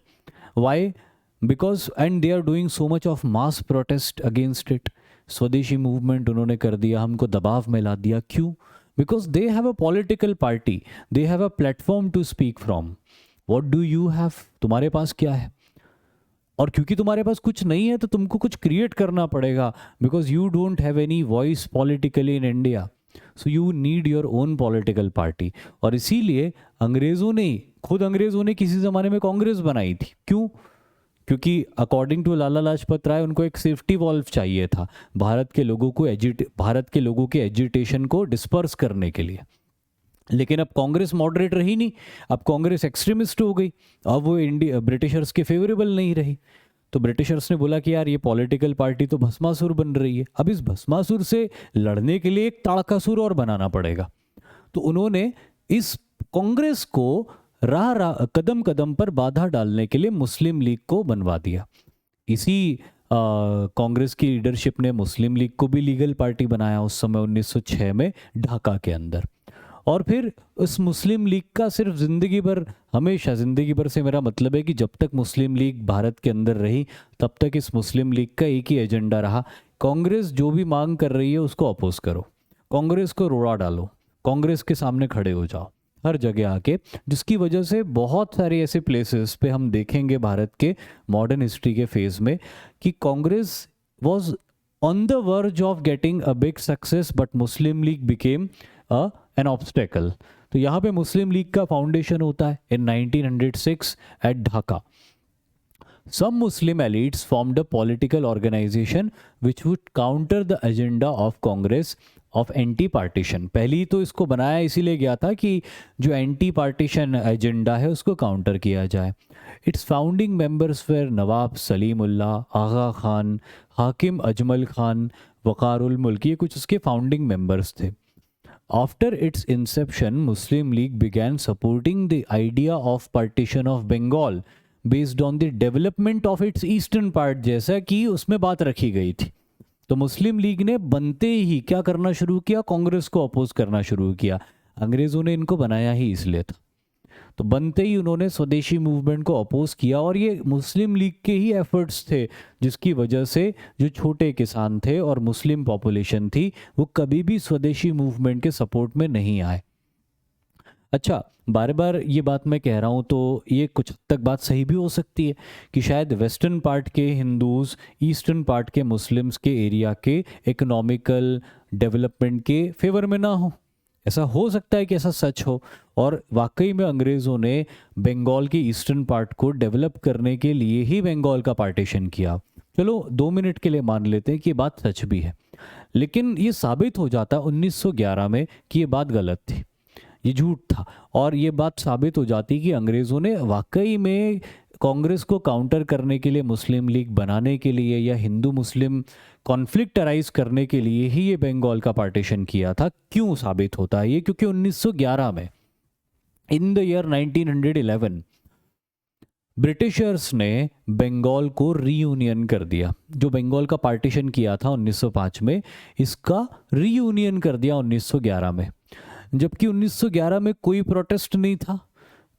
Why? Because and they are doing so much of mass protest against it. Swadeshi movement उन्होंने कर दिया, हमको दबाव में ला दिया। क्यों? Because they have a political party, they have a platform to speak from. What do you have? तुम्हारे पास क्या है? और क्योंकि तुम्हारे पास कुछ नहीं है तो तुमको कुछ क्रिएट करना पड़ेगा, because you don't have any voice politically in India, so you need your own political party. और इसीलिए अंग्रेजों ने किसी ज़माने में कांग्रेस बनाई थी। क्यों? क्योंकि अकॉर्डिंग टू लाला लाजपत राय उनको एक सेफ्टी वॉल्व चाहिए था भारत के लोगों के एजिटेशन को डिस्पर्स करने के लिए। लेकिन अब कांग्रेस मॉडरेट रही नहीं, अब कांग्रेस एक्सट्रीमिस्ट हो गई, अब वो ब्रिटिशर्स के फेवरेबल नहीं रही। तो ब्रिटिशर्स ने बोला कि यार ये पॉलिटिकल पार्टी तो भस्मासुर बन रही है, अब इस भस्मासुर से लड़ने के लिए एक ताड़कासुर और बनाना पड़ेगा। तो उन्होंने इस कांग्रेस को कदम कदम पर बाधा डालने के लिए मुस्लिम लीग को बनवा दिया। इसी कांग्रेस की लीडरशिप ने मुस्लिम लीग को भी लीगल पार्टी बनाया उस समय 1906 में ढाका के अंदर। और फिर उस मुस्लिम लीग का सिर्फ हमेशा ज़िंदगी भर से मेरा मतलब है कि जब तक मुस्लिम लीग भारत के अंदर रही तब तक इस मुस्लिम लीग का एक ही एजेंडा रहा, कांग्रेस जो भी मांग कर रही है उसको अपोज करो, कांग्रेस को रोड़ा डालो, कांग्रेस के सामने खड़े हो जाओ हर जगह आके। जिसकी वजह से बहुत सारे ऐसे प्लेसेस पे हम देखेंगे भारत के मॉडर्न हिस्ट्री के फेज में कि Congress was on the verge of getting a big success, but Muslim League became an obstacle. तो यहाँ पे मुस्लिम लीग का फाउंडेशन होता है in 1906 at Dhaka. Some Muslim elites formed a political organization which would counter the agenda of Congress of anti-partition। पहली तो इसको बनाया इसीलिए गया था कि जो एंटी पार्टीशन एजेंडा है उसको काउंटर किया जाए। इट्स फाउंडिंग मेंबर्स वर नवाब सलीमुल्लाह, आगा खान, हाकिम अजमल खान, वक़ारुल मुल्क, ये कुछ उसके फाउंडिंग मेंबर्स थे। After its inception, Muslim League began supporting the idea of partition of Bengal based on the development of its eastern part, जैसा कि उसमें बात रखी गई थी। तो मुस्लिम लीग ने बनते ही क्या करना शुरू किया? कांग्रेस को अपोज करना शुरू किया। अंग्रेज़ों ने इनको बनाया ही इसलिए था। तो बनते ही उन्होंने स्वदेशी मूवमेंट को अपोज किया, और ये मुस्लिम लीग के ही एफर्ट्स थे जिसकी वजह से जो छोटे किसान थे और मुस्लिम पॉपुलेशन थी वो कभी भी स्वदेशी मूवमेंट के सपोर्ट में नहीं आए। अच्छा, बार बार ये बात मैं कह रहा हूँ तो ये कुछ हद तक बात सही भी हो सकती है कि शायद वेस्टर्न पार्ट के हिंदूज़ ईस्टर्न पार्ट के मुस्लिम्स के एरिया के इकोनॉमिकल डेवलपमेंट के फेवर में ना हो। ऐसा हो सकता है कि ऐसा सच हो, और वाकई में अंग्रेज़ों ने बंगाल के ईस्टर्न पार्ट को डेवलप करने के लिए ही बंगाल का पार्टीशन किया। चलो 2 मिनट के लिए मान लेते हैं कि ये बात सच भी है, लेकिन ये साबित हो जाता 1911 में कि ये बात गलत थी, ये झूठ था। और ये बात साबित हो जाती कि अंग्रेज़ों ने वाकई में कांग्रेस को काउंटर करने के लिए, मुस्लिम लीग बनाने के लिए, या हिंदू मुस्लिम कॉन्फ्लिक्ट अराइज करने के लिए ही ये बंगाल का पार्टीशन किया था। क्यों साबित होता है ये? क्योंकि 1911 में, इन द ईयर 1911, ब्रिटिशर्स ने बंगाल को रीयूनियन कर दिया। जो बंगाल का पार्टीशन किया था 1905 में, इसका रीयूनियन कर दिया 1911 में। जबकि 1911 में कोई प्रोटेस्ट नहीं था,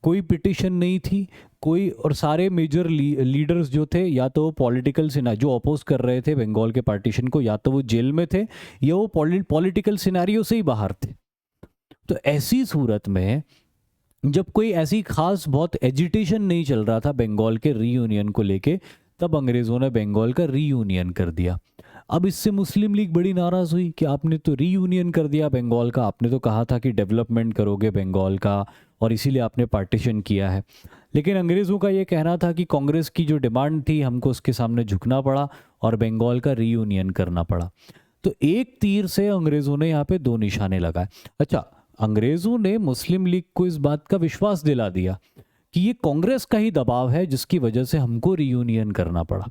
कोई पिटिशन नहीं थी, कोई, और सारे मेजर लीडर्स जो थे, या तो वो पॉलिटिकल जो अपोज कर रहे थे बंगाल के पार्टीशन को, या तो वो जेल में थे या वो पॉलिटिकल सिनेरियो से ही बाहर थे। तो ऐसी सूरत में जब कोई ऐसी खास बहुत एजिटेशन नहीं चल रहा था बंगाल के रीयूनियन को लेके, तब अंग्रेज़ों ने बंगाल का रीयूनियन कर दिया। अब इससे मुस्लिम लीग बड़ी नाराज़ हुई कि आपने तो रीयूनियन कर दिया बंगाल का, आपने तो कहा था कि डेवलपमेंट करोगे बंगाल का और इसीलिए आपने पार्टीशन किया है। लेकिन अंग्रेज़ों का ये कहना था कि कांग्रेस की जो डिमांड थी हमको उसके सामने झुकना पड़ा और बंगाल का रीयूनियन करना पड़ा। तो एक तीर से अंग्रेज़ों ने यहाँ पे दो निशाने लगाए। अच्छा, अंग्रेज़ों ने मुस्लिम लीग को इस बात का विश्वास दिला दिया कि ये कांग्रेस का ही दबाव है जिसकी वजह से हमको रीयूनियन करना पड़ा।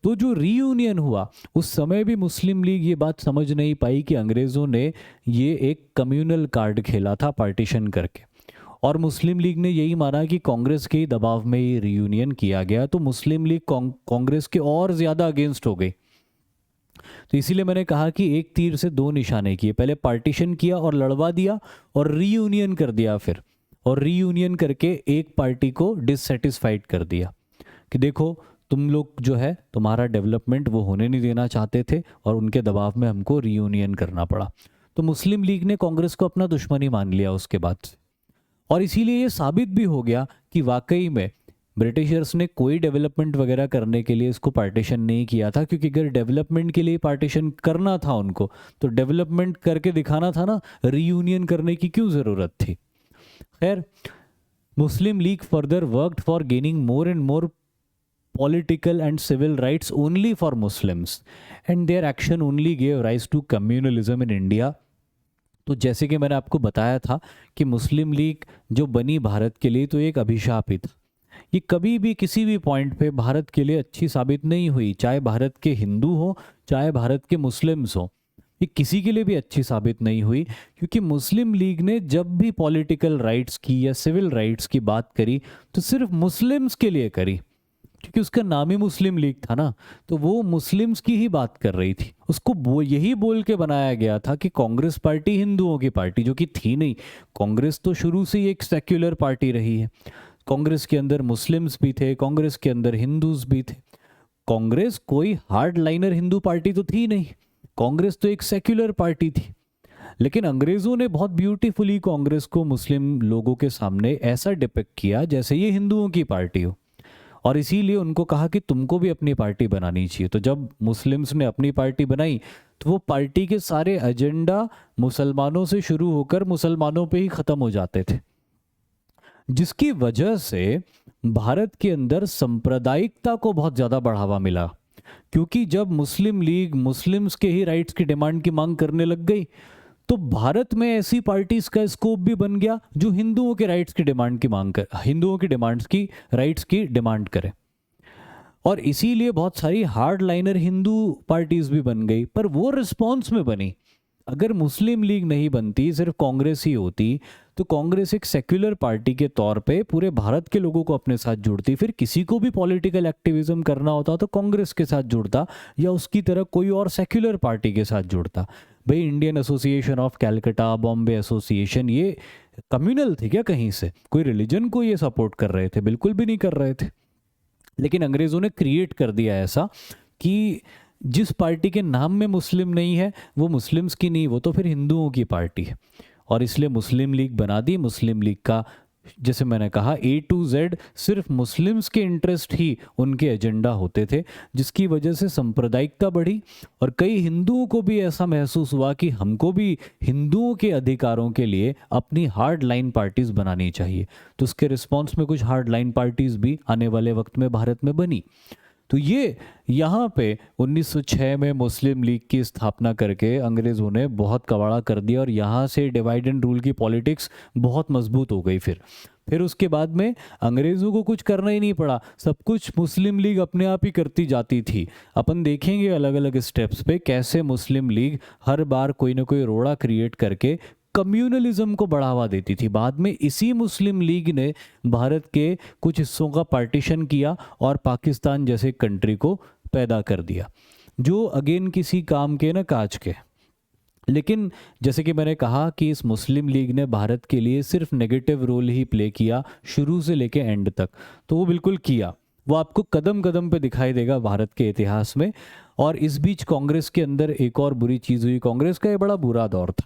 तो जो रीयूनियन हुआ उस समय भी मुस्लिम लीग ये बात समझ नहीं पाई कि अंग्रेज़ों ने ये एक कम्युनल कार्ड खेला था पार्टीशन करके, और मुस्लिम लीग ने यही माना कि कांग्रेस के ही दबाव में ये रीयूनियन किया गया। तो मुस्लिम लीग कांग्रेस के और ज़्यादा अगेंस्ट हो गई। तो इसीलिए मैंने कहा कि एक तीर से दो निशाने किए, पहले पार्टीशन किया और लड़वा दिया और रीयूनियन कर दिया फिर, और रीयूनियन करके एक पार्टी को डिससेटिस्फाइड कर दिया कि देखो तुम लोग जो है तुम्हारा डेवलपमेंट वो होने नहीं देना चाहते थे और उनके दबाव में हमको रीयूनियन करना पड़ा। तो मुस्लिम लीग ने कांग्रेस को अपना दुश्मन ही मान लिया उसके बाद से। और इसीलिए ये साबित भी हो गया कि वाकई में ब्रिटिशर्स ने कोई डेवलपमेंट वगैरह करने के लिए इसको पार्टीशन नहीं किया था, क्योंकि अगर डेवलपमेंट के लिए पार्टीशन करना था उनको तो डेवलपमेंट करके दिखाना था ना, रीयूनियन करने की क्यों ज़रूरत थी। खैर, Muslim League further worked for gaining more and more political and civil rights only for Muslims, and their action only gave rise to communalism in India। तो जैसे कि मैंने आपको बताया था कि मुस्लिम लीग जो बनी भारत के लिए तो एक अभिशाप ही था। ये कभी भी किसी भी पॉइंट पे भारत के लिए अच्छी साबित नहीं हुई, चाहे भारत के हिंदू हो चाहे भारत के मुस्लिम्स हो, ये किसी के लिए भी अच्छी साबित नहीं हुई। क्योंकि मुस्लिम लीग ने जब भी पॉलिटिकल राइट्स की या सिविल राइट्स की बात करी तो सिर्फ मुस्लिम्स के लिए करी, क्योंकि उसका नाम ही मुस्लिम लीग था ना, तो वो मुस्लिम्स की ही बात कर रही थी। उसको यही बोल के बनाया गया था कि कांग्रेस पार्टी हिंदुओं की पार्टी, जो कि थी नहीं। कांग्रेस तो शुरू से ही एक सेक्युलर पार्टी रही है। कांग्रेस के अंदर मुस्लिम्स भी थे, कांग्रेस के अंदर हिंदूज भी थे। कांग्रेस कोई हार्ड लाइनर हिंदू पार्टी तो थी नहीं, कांग्रेस तो एक सेक्युलर पार्टी थी। लेकिन अंग्रेज़ों ने बहुत ब्यूटीफुली कांग्रेस को मुस्लिम लोगों के सामने ऐसा डिपिक्ट किया जैसे ये हिंदुओं की पार्टी हो, और इसीलिए उनको कहा कि तुमको भी अपनी पार्टी बनानी चाहिए। तो जब मुस्लिम्स ने अपनी पार्टी बनाई तो वो पार्टी के सारे एजेंडा मुसलमानों से शुरू होकर मुसलमानों पे ही ख़त्म हो जाते थे, जिसकी वजह से भारत के अंदर सांप्रदायिकता को बहुत ज़्यादा बढ़ावा मिला। क्योंकि जब मुस्लिम लीग मुस्लिम्स के ही राइट्स की डिमांड की मांग करने लग गई तो भारत में ऐसी पार्टीज का स्कोप भी बन गया जो हिंदुओं के राइट्स की डिमांड की मांग कर, हिंदुओं की डिमांड्स की राइट्स की डिमांड करे। और इसीलिए बहुत सारी हार्ड लाइनर हिंदू पार्टीज भी बन गई, पर वो रिस्पॉन्स में बनी। अगर मुस्लिम लीग नहीं बनती, सिर्फ कांग्रेस ही होती, तो कांग्रेस एक सेक्युलर पार्टी के तौर पे पूरे भारत के लोगों को अपने साथ जुड़ती। फिर किसी को भी पॉलिटिकल एक्टिविज्म करना होता तो कांग्रेस के साथ जुड़ता या उसकी तरह कोई और सेक्युलर पार्टी के साथ जुड़ता। भाई, Indian association of Calcutta, Bombay association, ये कम्युनल थे क्या? कहीं से कोई रिलीजन को ये सपोर्ट कर रहे थे? बिल्कुल भी नहीं कर रहे थे। लेकिन अंग्रेज़ों ने क्रिएट कर दिया ऐसा कि जिस पार्टी के नाम में मुस्लिम नहीं है वो मुस्लिम्स की नहीं, वो तो फिर हिंदुओं की पार्टी है। और इसलिए मुस्लिम लीग बना दी। मुस्लिम लीग का, जैसे मैंने कहा, A to Z सिर्फ मुस्लिम्स के इंटरेस्ट ही उनके एजेंडा होते थे, जिसकी वजह से सांप्रदायिकता बढ़ी। और कई हिंदुओं को भी ऐसा महसूस हुआ कि हमको भी हिंदुओं के अधिकारों के लिए अपनी हार्ड लाइन पार्टीज़ बनानी चाहिए। तो उसके रिस्पॉन्स में कुछ हार्ड लाइन पार्टीज़ भी आने वाले वक्त में भारत में बनी। तो ये यहाँ पे 1906 में मुस्लिम लीग की स्थापना करके अंग्रेज़ों ने बहुत कबाड़ा कर दिया, और यहाँ से डिवाइड एंड रूल की पॉलिटिक्स बहुत मजबूत हो गई। फिर उसके बाद में अंग्रेज़ों को कुछ करना ही नहीं पड़ा, सब कुछ मुस्लिम लीग अपने आप ही करती जाती थी। अपन देखेंगे अलग अलग स्टेप्स पे कैसे मुस्लिम लीग हर बार कोई ना कोई रोड़ा क्रिएट करके कम्युनलिज्म को बढ़ावा देती थी। बाद में इसी मुस्लिम लीग ने भारत के कुछ हिस्सों का पार्टीशन किया और पाकिस्तान जैसे कंट्री को पैदा कर दिया, जो अगेन किसी काम के न काज के। लेकिन जैसे कि मैंने कहा कि इस मुस्लिम लीग ने भारत के लिए सिर्फ नेगेटिव रोल ही प्ले किया शुरू से लेके एंड तक, तो वो बिल्कुल किया। वो आपको कदम कदम पे दिखाई देगा भारत के इतिहास में। और इस बीच कांग्रेस के अंदर एक और बुरी चीज़ हुई। कांग्रेस का ये बड़ा बुरा दौर था,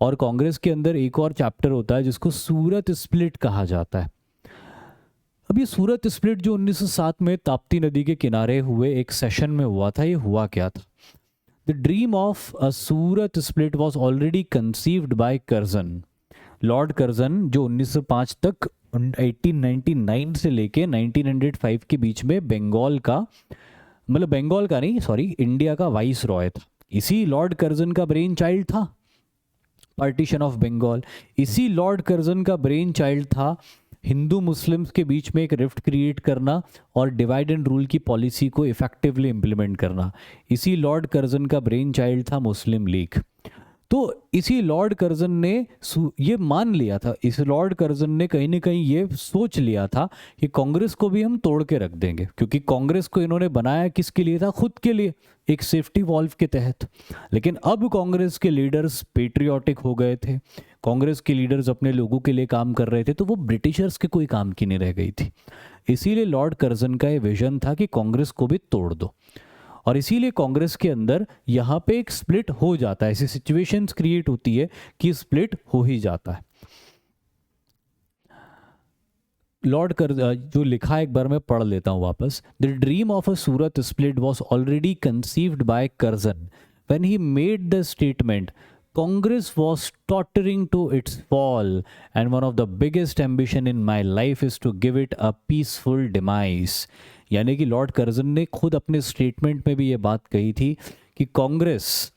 और कांग्रेस के अंदर एक और चैप्टर होता है जिसको सूरत स्प्लिट कहा जाता है। अब ये सूरत स्प्लिट जो 1907 में ताप्ती नदी के किनारे हुए एक सेशन में हुआ था, ये हुआ क्या था? The dream of a Surat split was already conceived bye Curzon. Lord Curzon जो 1905 तक 1899 से लेके 1905 के बीच में बंगाल का, मतलब बंगाल का नहीं सॉरी, इंडिया का वाइस रॉय था। इसी लॉर्ड कर्जन का ब्रेन चाइल्ड था पार्टीशन ऑफ बंगाल। इसी लॉर्ड कर्जन का ब्रेन चाइल्ड था हिंदू मुस्लिम्स के बीच में एक रिफ्ट क्रिएट करना और डिवाइड एंड रूल की पॉलिसी को इफेक्टिवली इम्प्लीमेंट करना। इसी लॉर्ड कर्जन का ब्रेन चाइल्ड था मुस्लिम लीग। तो इसी लॉर्ड कर्जन ने ये मान लिया था, इस लॉर्ड कर्जन ने कहीं ना कहीं ये सोच लिया था कि कांग्रेस को भी हम तोड़ के रख देंगे, क्योंकि कांग्रेस को इन्होंने बनाया किसके लिए था, खुद के लिए, एक सेफ्टी वॉल्व के तहत। लेकिन अब कांग्रेस के लीडर्स पेट्रियाटिक हो गए थे, कांग्रेस के लीडर्स अपने लोगों के लिए काम कर रहे थे, तो वो ब्रिटिशर्स के कोई काम की नहीं रह गई थी। इसीलिए लॉर्ड कर्जन का ये विजन था कि कांग्रेस को भी तोड़ दो, और इसीलिए कांग्रेस के अंदर यहाँ पे एक स्प्लिट हो जाता है, ऐसी सिचुएशंस क्रिएट होती है कि स्प्लिट हो ही जाता है। लॉर्ड कर्जन जो लिखा है एक बार मैं पढ़ लेता हूँ वापस। The dream of a Surat split was already conceived bye Curzon when he made the statement Congress was tottering to its fall and one of the biggest ambition in my life is to give it a peaceful demise। यानी कि लॉर्ड कर्जन ने खुद अपने स्टेटमेंट में भी ये बात कही थी कि कांग्रेस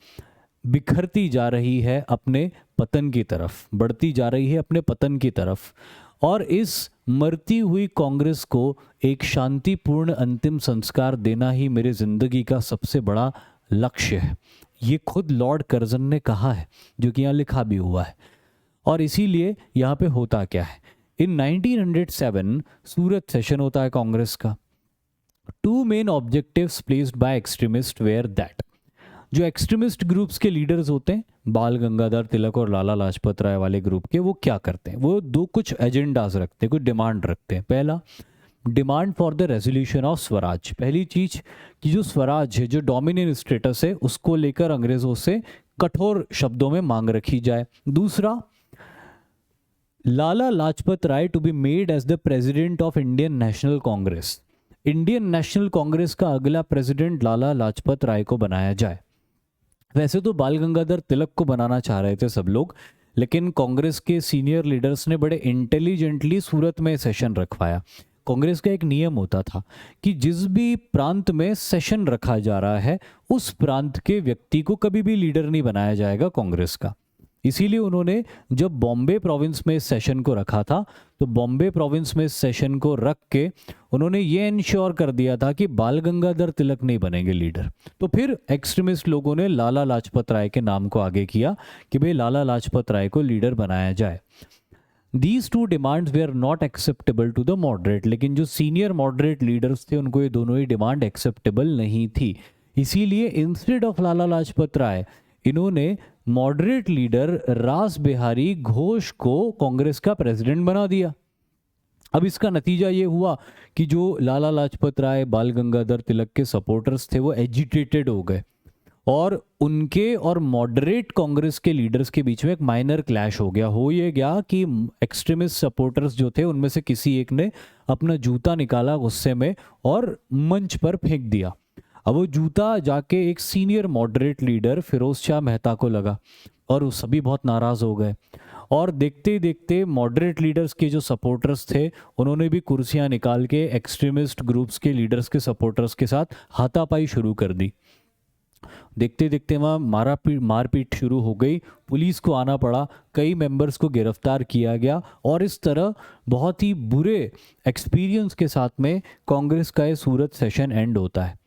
बिखरती जा रही है अपने पतन की तरफ, बढ़ती जा रही है अपने पतन की तरफ, और इस मरती हुई कांग्रेस को एक शांतिपूर्ण अंतिम संस्कार देना ही मेरे जिंदगी का सबसे बड़ा लक्ष्य है। ये खुद लॉर्ड कर्जन ने कहा है, जो कि यहाँ लिखा भी हुआ है। और इसीलिए यहाँ पे होता क्या है, इन 1907 सूरत सेशन होता है कांग्रेस का। Two main objectives placed by extremist were that, जो एक्सट्रीमिस्ट ग्रुप्स के लीडर्स होते हैं, बाल गंगाधर तिलक और लाला लाजपत राय वाले ग्रुप के, वो क्या करते हैं, वो दो कुछ एजेंडाज रखते हैं, कुछ डिमांड रखते हैं। पहला, demand for the resolution of Swaraj. पहली चीज कि जो स्वराज है, जो डोमिनेंट स्टेटस है, उसको लेकर अंग्रेजों से कठोर शब्दों में मांग रखी जाए। दूसरा, Lala Lajpat Rai to be made as the president of Indian national Congress. Indian national Congress का अगला प्रेसिडेंट लाला लाजपत राय को बनाया जाए। वैसे तो बाल गंगाधर तिलक को बनाना चाह रहे थे सब लोग, लेकिन कांग्रेस के सीनियर लीडर्स ने बड़े इंटेलिजेंटली सूरत में सेशन रखवाया। कांग्रेस का एक नियम होता था कि जिस भी प्रांत में सेशन रखा जा रहा है, उस प्रांत के व्यक्ति को कभी भी लीडर नहीं बनाया जाएगा कांग्रेस का। इसीलिए उन्होंने जब बॉम्बे प्रोविंस में सेशन को रखा था, तो बॉम्बे प्रोविंस में सेशन को रख के उन्होंने ये इंश्योर कर दिया था कि बाल गंगाधर तिलक नहीं बनेंगे लीडर। तो फिर एक्सट्रीमिस्ट लोगों ने लाला लाजपत राय के नाम को आगे किया कि भाई लाला लाजपत राय को लीडर बनाया जाए। These two demands were not acceptable to the moderate, लेकिन जो सीनियर मॉडरेट लीडर्स थे उनको ये दोनों ही डिमांड एक्सेप्टेबल नहीं थी। इसीलिए इंस्टेड ऑफ लाला लाजपत राय, इन्होंने मॉडरेट लीडर रास बिहारी घोष को कांग्रेस का प्रेसिडेंट बना दिया। अब इसका नतीजा ये हुआ कि जो लाला लाजपत राय, बाल गंगाधर तिलक के सपोर्टर्स थे, वो एजिटेटेड हो गए और उनके और मॉडरेट कांग्रेस के लीडर्स के बीच में एक माइनर क्लैश हो गया। हो ये गया कि एक्सट्रीमिस्ट सपोर्टर्स जो थे, उनमें से किसी एक ने अपना जूता निकाला गुस्से में और मंच पर फेंक दिया। अब वो जूता जाके एक senior moderate leader Firoz Shah Mehta को लगा और वो सभी बहुत नाराज हो गए। और देखते ही देखते मॉडरेट लीडर्स के जो सपोर्टर्स थे, उन्होंने भी कुर्सियां निकाल के एक्सट्रीमिस्ट ग्रुप्स के लीडर्स के सपोर्टर्स के साथ हाथापाई शुरू कर दी। देखते देखते वहाँ मारपीट शुरू हो गई, पुलिस को आना पड़ा, कई मेंबर्स को गिरफ्तार किया गया, और इस तरह बहुत ही बुरे एक्सपीरियंस के साथ में कांग्रेस का ये सूरत सेशन एंड होता है।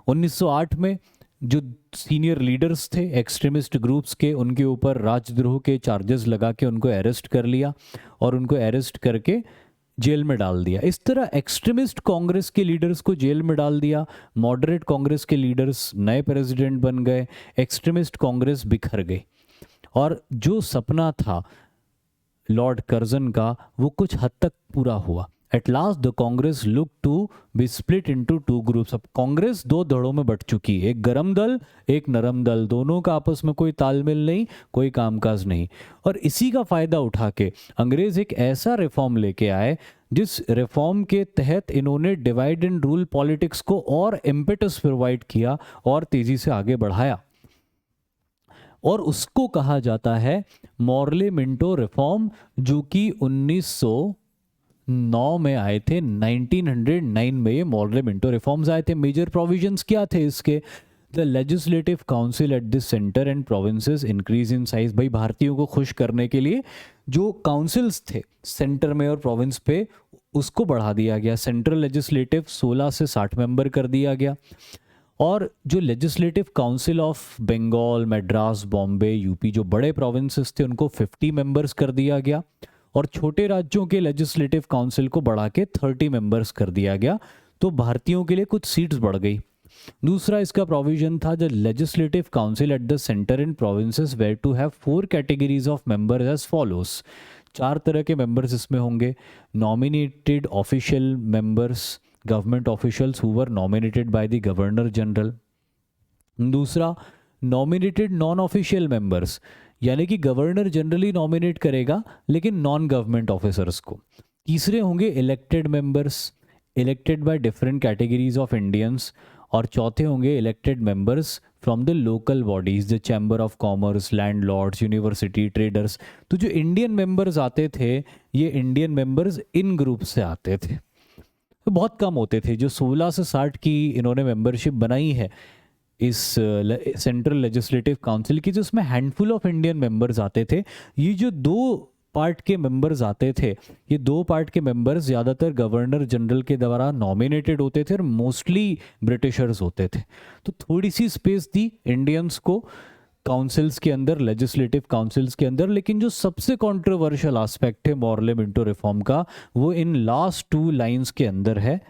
1908 में जो सीनियर लीडर्स थे एक्सट्रीमिस्ट ग्रुप्स के, उनके ऊपर राजद्रोह के चार्जेस लगा के उनको अरेस्ट कर लिया और उनको अरेस्ट करके जेल में डाल दिया। इस तरह एक्सट्रीमिस्ट कांग्रेस के लीडर्स को जेल में डाल दिया, मॉडरेट कांग्रेस के लीडर्स नए प्रेसिडेंट बन गए, एक्सट्रीमिस्ट कांग्रेस बिखर गई। और जो सपना था लॉर्ड कर्जन का, वो कुछ हद तक पूरा हुआ। At last the Congress look to be split into two groups. अब कांग्रेस दो धड़ों में बट चुकी है, एक गरम दल, एक नरम दल, दोनों का आपस में कोई तालमेल नहीं, कोई कामकाज नहीं। और इसी का फायदा उठा के अंग्रेज एक ऐसा रिफॉर्म लेके आए जिस रिफॉर्म के तहत इन्होंने डिवाइड एंड रूल पॉलिटिक्स को और इम्पेटस प्रोवाइड किया और तेजी से आगे बढ़ाया। और उसको कहा जाता है मॉर्ले मिंटो रिफॉर्म, जो कि 1909 में आए थे। 1909 में ये मॉर्ले मिंटो रिफॉर्म्स आए थे। मेजर प्रोविजंस क्या थे इसके? The legislative council at the centre and provinces increase in size. भाई भारतीयों को खुश करने के लिए जो काउंसिल्स थे सेंटर में और प्रोविंस पे, उसको बढ़ा दिया गया। सेंट्रल लेजिस्लेटिव 16 से 60 मेंबर कर दिया गया, और जो legislative council of Bengal, Madras, Bombay, UP, जो बड़े प्रोविंसेस थे उनको 50 मेंबर्स कर दिया गया, और छोटे राज्यों के लेजिस्लेटिव काउंसिल को बढ़ा के 30 मेंबर्स कर दिया गया। तो भारतीयों के लिए कुछ सीट्स बढ़ गई। दूसरा इसका प्रोविजन था, the legislative council at the centre in provinces were to have 4 categories of members as follows. 4 तरह के मेंबर्स इसमें होंगे। Nominated official members, government officials who were nominated by the governor general. दूसरा, नॉमिनेटेड नॉन ऑफिशियल मेंबर्स, यानी कि गवर्नर जनरली नॉमिनेट करेगा लेकिन नॉन गवर्नमेंट ऑफिसर्स को। तीसरे होंगे elected members, elected by different categories of Indians. और चौथे होंगे elected members from the local bodies, the chamber of commerce, landlords, university, traders. तो जो इंडियन मेंबर्स आते थे, ये इंडियन मेंबर्स इन ग्रुप से आते थे, तो बहुत कम होते थे। जो 16 से 60 की इन्होंने मेंबरशिप बनाई है इस सेंट्रल लेजिस्लेटिव काउंसिल की, जिसमें हैंडफुल ऑफ इंडियन मेंबर्स आते थे। ये जो 2 पार्ट के मेंबर्स आते थे, ये 2 पार्ट के मेंबर्स ज़्यादातर गवर्नर जनरल के द्वारा नॉमिनेटेड होते थे और मोस्टली ब्रिटिशर्स होते थे। तो थोड़ी सी स्पेस दी इंडियंस को काउंसिल्स के अंदर, लेजिस्लेटिव काउंसिल्स के अंदर। लेकिन जो सबसे कंट्रोवर्शियल एस्पेक्ट है मॉर्ले मिंटो रिफॉर्म का, वो इन लास्ट 2 लाइंस के अंदर है।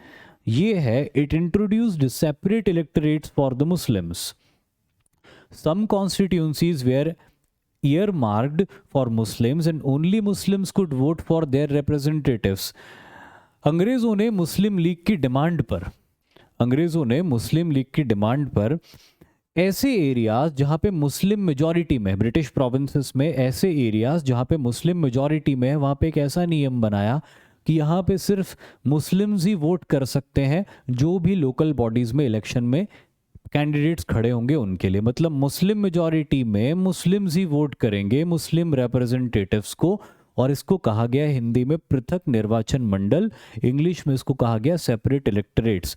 ये है, it introduced separate electorates for the Muslims. Some constituencies were earmarked for Muslims and only Muslims could vote for their representatives। अंग्रेजों ने मुस्लिम लीग की डिमांड पर, अंग्रेजों ने मुस्लिम लीग की डिमांड पर ऐसे एरियाज जहां पे मुस्लिम मेजॉरिटी में, ब्रिटिश प्रोविंसेस में ऐसे एरियाज जहां पे मुस्लिम मेजॉरिटी में, वहां पे एक ऐसा नियम बनाया कि यहाँ पे सिर्फ मुस्लिम्स ही वोट कर सकते हैं, जो भी लोकल बॉडीज में इलेक्शन में कैंडिडेट्स खड़े होंगे उनके लिए। मतलब मुस्लिम मेजॉरिटी में मुस्लिम्स ही वोट करेंगे मुस्लिम रिप्रेजेंटेटिव्स को, और इसको कहा गया हिंदी में पृथक निर्वाचन मंडल, इंग्लिश में इसको कहा गया सेपरेट इलेक्टोरेट्स।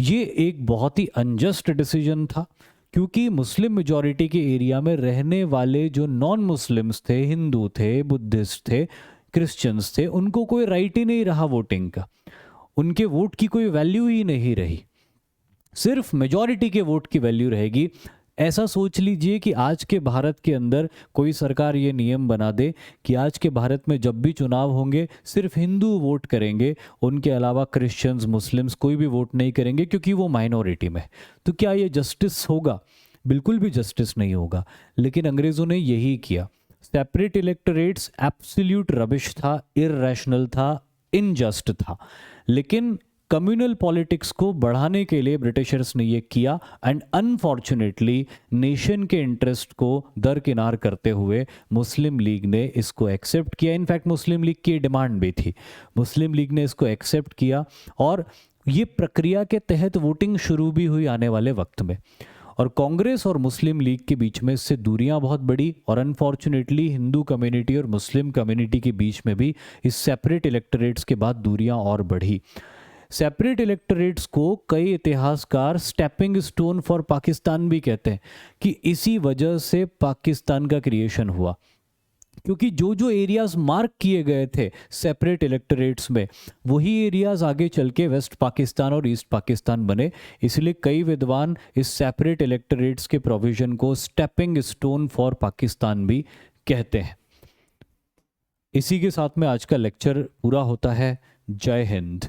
ये एक बहुत ही अनजस्ट डिसीजन था, क्योंकि मुस्लिम मेजॉरिटी के एरिया में रहने वाले जो नॉन मुस्लिम्स थे, हिंदू थे, बुद्धिस्ट थे, क्रिश्चियंस थे, उनको कोई राइट ही नहीं रहा वोटिंग का, उनके वोट की कोई वैल्यू ही नहीं रही, सिर्फ मेजॉरिटी के वोट की वैल्यू रहेगी। ऐसा सोच लीजिए कि आज के भारत के अंदर कोई सरकार ये नियम बना दे कि आज के भारत में जब भी चुनाव होंगे सिर्फ हिंदू वोट करेंगे, उनके अलावा क्रिश्चियंस, मुस्लिम्स कोई भी वोट नहीं करेंगे क्योंकि वो माइनॉरिटी में। तो क्या ये जस्टिस होगा? बिल्कुल भी जस्टिस नहीं होगा। लेकिन अंग्रेजों ने यही किया। सेपरेट इलेक्टोरेट्स एब्सोल्यूट रबिश था, इररेशनल था, इनजस्ट था। लेकिन कम्युनल पॉलिटिक्स को बढ़ाने के लिए ब्रिटिशर्स ने ये किया, एंड अनफॉर्चुनेटली नेशन के इंटरेस्ट को दरकिनार करते हुए मुस्लिम लीग ने इसको एक्सेप्ट किया। इनफैक्ट मुस्लिम लीग की डिमांड भी थी, मुस्लिम लीग ने इसको एक्सेप्ट किया, और ये प्रक्रिया के तहत वोटिंग शुरू भी हुई आने वाले वक्त में। और कांग्रेस और मुस्लिम लीग के बीच में इससे दूरियां बहुत बढ़ी, और अनफॉर्चुनेटली हिंदू कम्युनिटी और मुस्लिम कम्युनिटी के बीच में भी इस सेपरेट इलेक्टोरेट्स के बाद दूरियां और बढ़ी। सेपरेट इलेक्टोरेट्स को कई इतिहासकार स्टेपिंग स्टोन फॉर पाकिस्तान भी कहते हैं, कि इसी वजह से पाकिस्तान का क्रिएशन हुआ, क्योंकि जो जो एरियाज मार्क किए गए थे सेपरेट इलेक्टोरेट्स में, वही एरियाज आगे चल के वेस्ट पाकिस्तान और ईस्ट पाकिस्तान बने। इसलिए कई विद्वान इस सेपरेट इलेक्टोरेट्स के प्रोविजन को स्टेपिंग स्टोन फॉर पाकिस्तान भी कहते हैं। इसी के साथ में आज का लेक्चर पूरा होता है। जय हिंद।